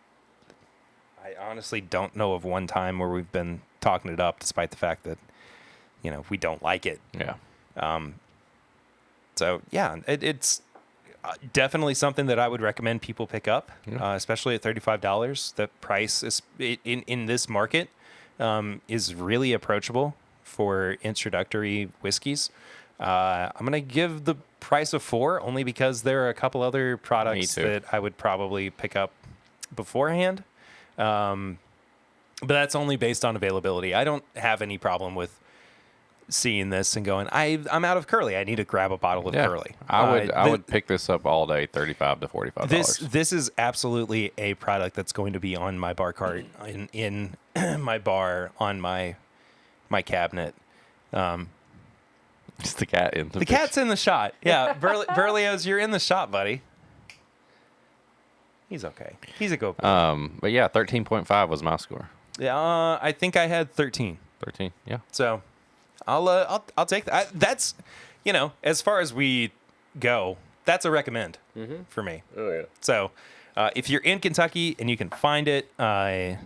I honestly don't know of one time where we've been talking it up despite the fact that, we don't like it. Yeah. So, yeah, it's definitely something that I would recommend people pick up, especially at $35. The price is in this market is really approachable for introductory whiskeys. I'm going to give the price of 4 only because there are a couple other products that I would probably pick up beforehand. But that's only based on availability. I don't have any problem with seeing this and going, I'm out of Curley. I need to grab a bottle of Curley. I would pick this up all day, $35 to $45. This is absolutely a product that's going to be on my bar cart in my bar on my cabinet. It's the cat in the cat's in the shot. Yeah, Berlioz, you're in the shot, buddy. He's okay. He's a go. But yeah, 13.5 was my score. Yeah, I think I had 13. 13, yeah. So, I'll take that. That's, as far as we go, that's a recommend for me. Oh yeah. So, if you're in Kentucky and you can find it, grab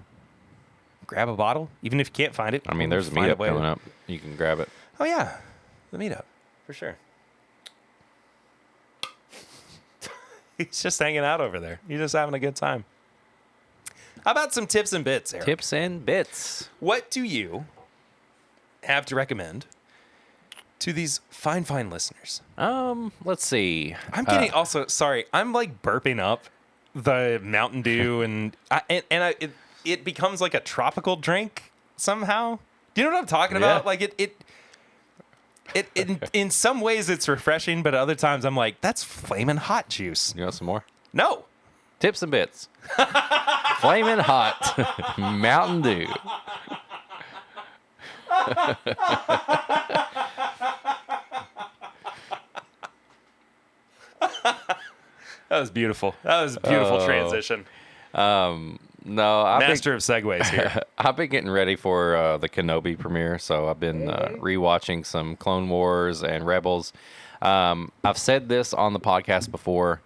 a bottle. Even if you can't find it, I mean, there's a find meetup coming up. You can grab it. Oh yeah, the meetup for sure. He's just hanging out over there. He's just having a good time. How about some tips and bits, Eric? Tips and bits. What do you have to recommend to these fine listeners? Let's see. I'm getting sorry. I'm like burping up the Mountain Dew and it becomes like a tropical drink somehow. Do you know what I'm talking about? Like it in some ways it's refreshing, but other times I'm like, that's flaming hot juice. You want some more? No. Tips and bits. Flaming hot Mountain Dew. That was beautiful. That was a beautiful transition. No, Master of segues here. I've been getting ready for the Kenobi premiere, so I've been rewatching some Clone Wars and Rebels. I've said this on the podcast before.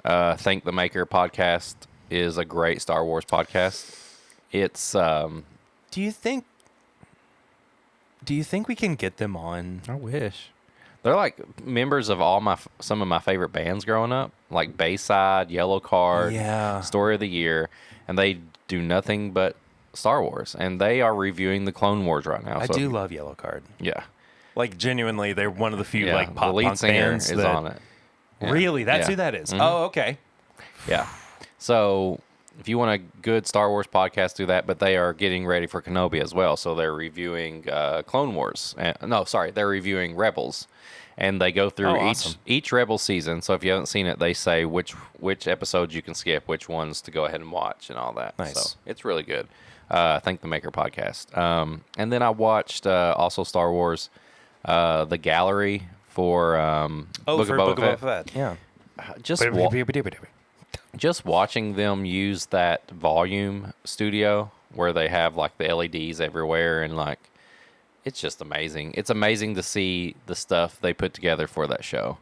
Thank the Maker podcast is a great Star Wars podcast. It's Do you think we can get them on? I wish. They're like members of some of my favorite bands growing up, like Bayside, Yellow Card, Story of the Year, and they do nothing but Star Wars, and they are reviewing the Clone Wars right now. I do love Yellow Card. Yeah, like genuinely, they're one of the few like pop the lead punk singer bands is that, on it. Yeah. Really, that's who that is. Mm-hmm. Oh, okay. Yeah. So if you want a good Star Wars podcast, do that. But they are getting ready for Kenobi as well. So they're reviewing Clone Wars. They're reviewing Rebels. And they go through each Rebel season. So if you haven't seen it, they say which episodes you can skip, which ones to go ahead and watch, and all that. Nice. So it's really good. Thank the Maker podcast. And then I watched also Star Wars, the gallery for Book of Boba Fett. Yeah. Just watching them use that volume studio where they have like the LEDs everywhere, and like it's just amazing. It's amazing to see the stuff they put together for that show.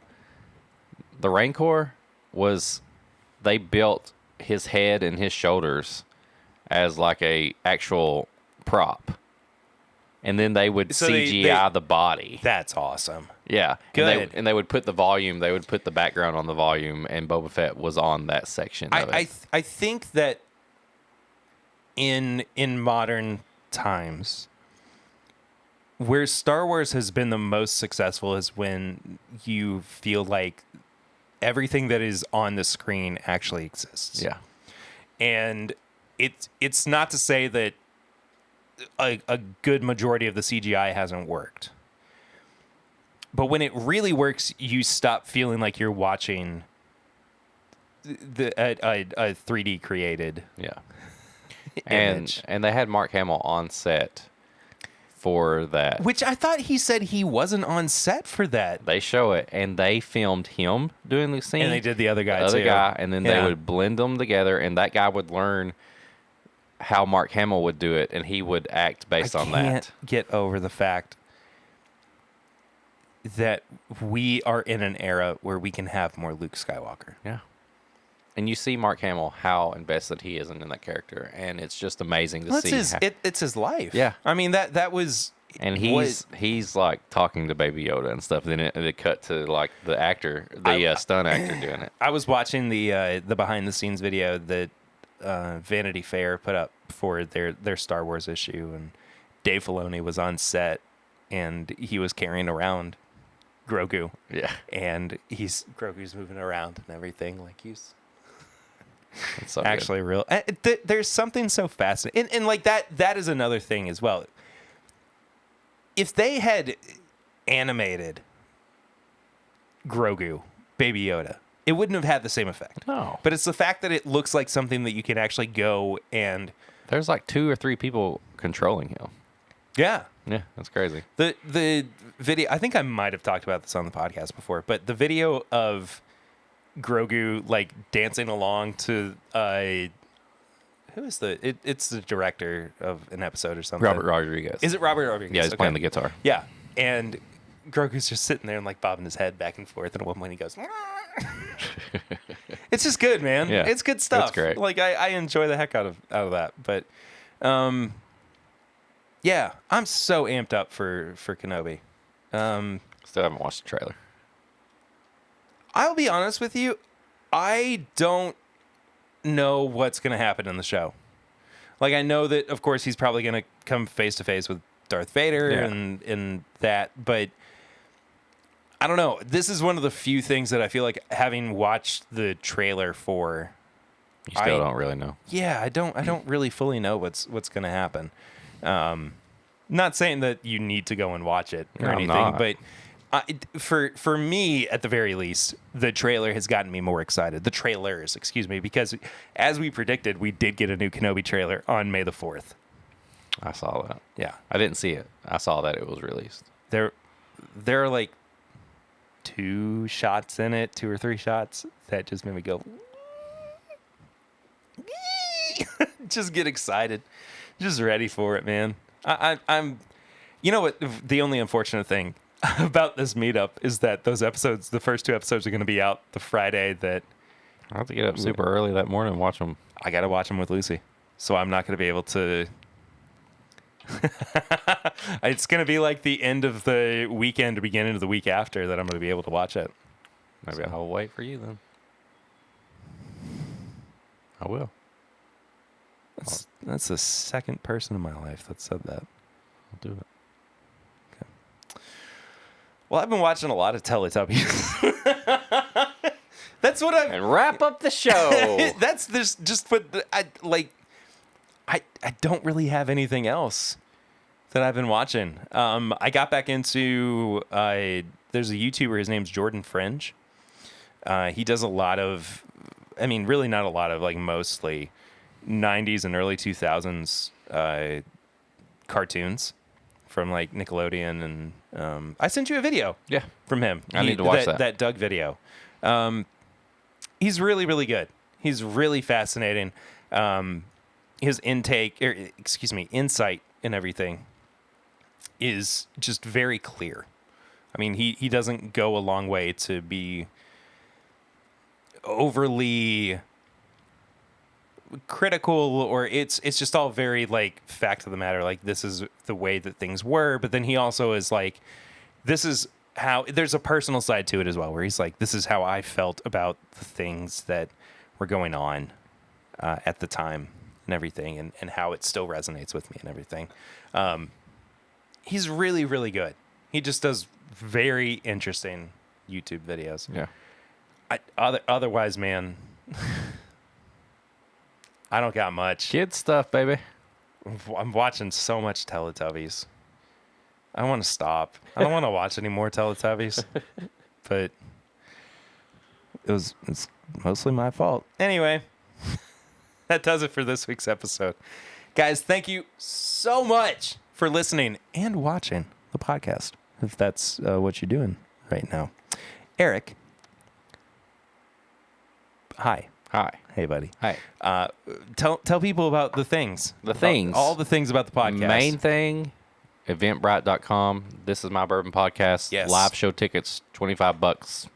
The Rancor they built his head and his shoulders as like a actual prop. And then they would CGI the body. That's awesome. Yeah. Good. And they would put the volume, they would put the background on the volume, and Boba Fett was on that section of it. I think that in modern times, where Star Wars has been the most successful is when you feel like everything that is on the screen actually exists. Yeah. And it's not to say that a good majority of the CGI hasn't worked. But when it really works, you stop feeling like you're watching a 3D created image. And they had Mark Hamill on set for that. Which I thought he said he wasn't on set for that. They show it, and they filmed him doing the scene. And they did the other guy, and then they would blend them together, and that guy would learn how Mark Hamill would do it, and he would act based on that. I can't get over the fact that we are in an era where we can have more Luke Skywalker. Yeah. And you see Mark Hamill, how invested he is in that character, and it's just amazing to see. It's his life. Yeah. I mean, that was... And he's like talking to Baby Yoda and stuff. Then it cut to like the actor, stunt actor doing it. I was watching the behind the scenes video that Vanity Fair put up for their Star Wars issue, and Dave Filoni was on set, and he was carrying around Grogu. Yeah. And Grogu's moving around and everything, like he's so actually real. There's something so fascinating, and like that is another thing as well. if they had animated Grogu, Baby Yoda, it wouldn't have had the same effect. No. But it's the fact that it looks like something that you can actually go and... There's like 2 or 3 people controlling him. Yeah. Yeah, that's crazy. The video, I think I might have talked about this on the podcast before, but the video of Grogu like dancing along to who is it's the director of an episode or something. Robert Rodriguez. Is it Robert Rodriguez? Yeah, he's playing the guitar. Yeah. And Grogu's just sitting there and like bobbing his head back and forth, and at one point he goes it's just good, man. Yeah, it's good stuff. it's great. Like I enjoy the heck out of that. But yeah, I'm so amped up for Kenobi. Still haven't watched the trailer. I'll be honest with you, I don't know what's going to happen in the show. Like, I know that, of course, he's probably going to come face to face with Darth Vader and that, but I don't know. This is one of the few things that I feel like, having watched the trailer for, You still don't really know. yeah, I don't really fully know what's going to happen. Not saying that you need to go and watch it or No, I'm anything, not. but for me, at the very least, the trailer has gotten me more excited. The trailers, excuse me, because as we predicted, we did get a new Kenobi trailer on May the 4th. I saw that. Yeah, I didn't see it. I saw that it was released. there are like 2 shots in it, 2 or 3 shots that just made me go, just get excited, just ready for it, man. I'm, you know what? The only unfortunate thing about this meetup is that those episodes, the first 2 episodes, are going to be out the Friday that I have to get up super early that morning and watch them. I got to watch them with Lucy. So I'm not going to be able to. It's going to be like the end of the weekend, beginning of the week after, that I'm going to be able to watch it. Maybe I'll wait for you then. I will. That's the second person in my life that said that. I'll do it. Well, I've been watching a lot of Teletubbies. That's what I've. And wrap up the show. That's this. Just what I like. I don't really have anything else that I've been watching. I got back into. There's a YouTuber. His name's Jordan Fringe. He does a lot of. I mean, really not a lot of, like, mostly 90s and early 2000s cartoons from like Nickelodeon, and I sent you a video from him. I need to watch that Doug video. He's really, really good. He's really fascinating. His insight in everything is just very clear. I mean, he doesn't go a long way to be overly critical, or it's just all very like fact of the matter, like this is the way that things were. But then he also is like, this is how, there's a personal side to it as well, where he's like, this is how I felt about the things that were going on at the time and everything, and how it still resonates with me and everything. He's really, really good. He just does very interesting YouTube videos. Yeah. Otherwise, man, I don't got much. Kid stuff, baby. I'm watching so much Teletubbies. I want to stop. I don't want to watch any more Teletubbies. But it's mostly my fault. Anyway, that does it for this week's episode. Guys, thank you so much for listening and watching the podcast, if that's what you're doing right now. Eric. Hi. Hey, buddy. Hi. Tell people about the things. All the things about the podcast. Main thing, eventbrite.com. This is my bourbon podcast. Yes. Live show tickets, $25.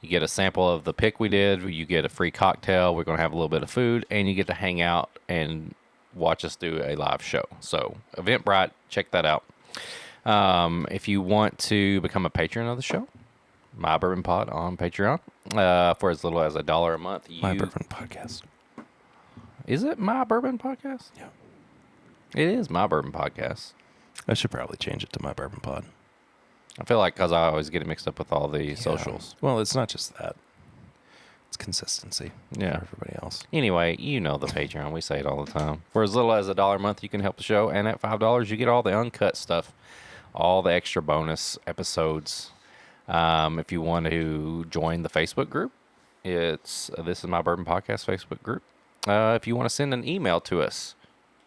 You get a sample of the pick we did. You get a free cocktail. We're going to have a little bit of food, and you get to hang out and watch us do a live show. So Eventbrite, check that out. If you want to become a patron of the show, My Bourbon Pod on Patreon, for as little as $1 a month. My Bourbon Podcast. Is it My Bourbon Podcast? Yeah. It is My Bourbon Podcast. I should probably change it to My Bourbon Pod. I feel like because I always get it mixed up with all the socials. Well, it's not just that. It's consistency Yeah. for everybody else. Anyway, you know the Patreon. We say it all the time. For as little as $1 a month, you can help the show. And at $5, you get all the uncut stuff, all the extra bonus episodes. If you want to join the Facebook group, it's This Is My Bourbon Podcast Facebook group. If you want to send an email to us,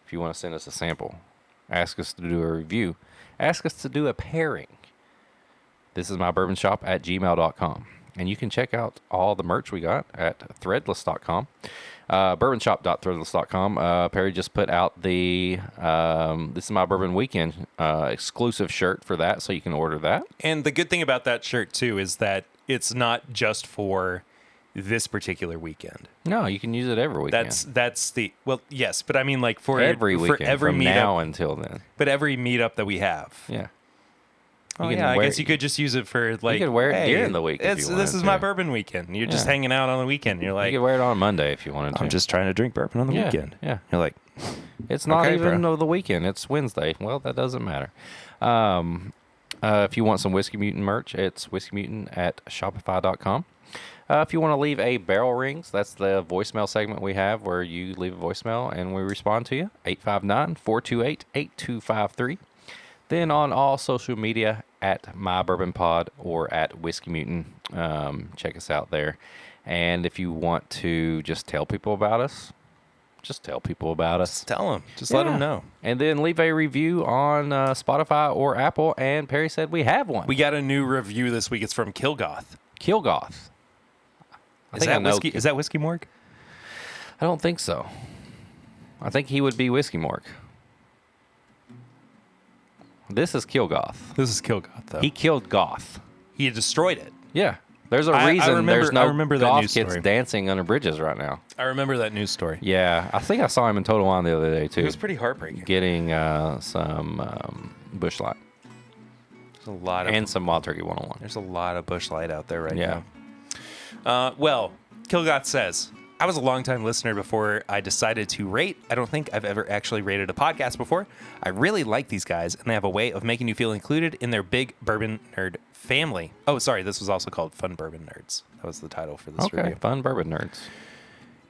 if you want to send us a sample, ask us to do a review, ask us to do a pairing, This Is My Bourbon Shop at gmail.com. And you can check out all the merch we got at threadless.com, bourbonshop.threadless.com. Perry just put out the This Is My Bourbon Weekend exclusive shirt for that, so you can order that. And the good thing about that shirt, too, is that it's not just for this particular weekend. No, you can use it every weekend. That's the, well, yes, but I mean, like, for every weekend, for every from meetup, now until then. But every meetup that we have. Yeah. Oh, yeah, I guess you could just use it for, like, you could wear it hey, during the week if you wanted this is to. my bourbon weekend. You're just hanging out on the weekend. You're like, you could wear it on Monday if you wanted to. I'm just trying to drink bourbon on the weekend. Yeah. You're like, it's not okay, even bro. the weekend. It's Wednesday. Well, that doesn't matter. If you want some Whiskey Mutant merch, it's Whiskey Mutant at Shopify.com. If you want to leave a barrel rings, that's the voicemail segment we have where you leave a voicemail and we respond to you. 859-428-8253. Then on all social media at My Bourbon Pod or at Whiskey Mutant. Check us out there. And if you want to just tell people about us, just tell people about us. just tell them. Just let them know. And then leave a review on Spotify or Apple. And Perry said we have one. We got a new review this week. It's from Kilgoth. Kilgoth. Is that Whiskey Morgue? I don't think so. I think he would be Whiskey Morgue. This is Kilgoth. This is Kilgoth, though. He killed Goth. He destroyed it. Yeah. There's a I reason there's no remember that Goth news kids story. dancing under bridges right now. I remember that news story. Yeah. I think I saw him in Total Wine the other day, too. It was pretty heartbreaking. Getting some Busch Light. There's a lot of And some Wild Turkey 101. There's a lot of Busch Light out there right Yeah. now. Well, Kilgoth says, I was a longtime listener before I decided to rate. I don't think I've ever actually rated a podcast before. I really like these guys, and they have a way of making you feel included in their big bourbon nerd family. Oh, sorry, this was also called Fun Bourbon Nerds. That was the title for this Okay. review. Fun bourbon nerds.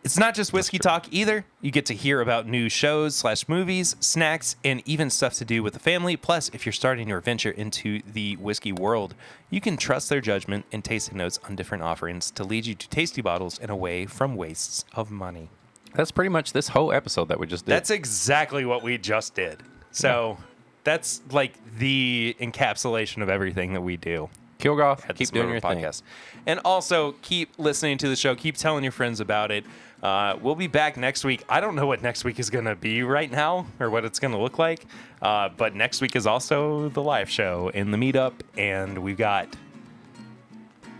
It's not just whiskey talk either. You get to hear about new shows / movies, snacks, and even stuff to do with the family. Plus, if you're starting your venture into the whiskey world, you can trust their judgment and tasting notes on different offerings to lead you to tasty bottles and away from wastes of money. That's pretty much this whole episode that we just did. That's exactly what we just did. So that's like the encapsulation of everything that we do. Kilgoth, At keep the doing your Small thing. Podcast. And also keep listening to the show. Keep telling your friends about it. We'll be back next week. I don't know what next week is going to be right now or what it's going to look like. But next week is also the live show and the meetup. And we've got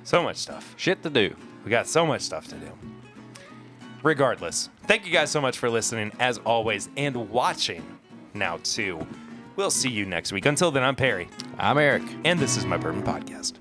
so much stuff. Shit to do. We got so much stuff to do. Regardless, thank you guys so much for listening as always and watching now too. We'll see you next week. Until then, I'm Perry. I'm Eric. And this is my Bourbon Podcast.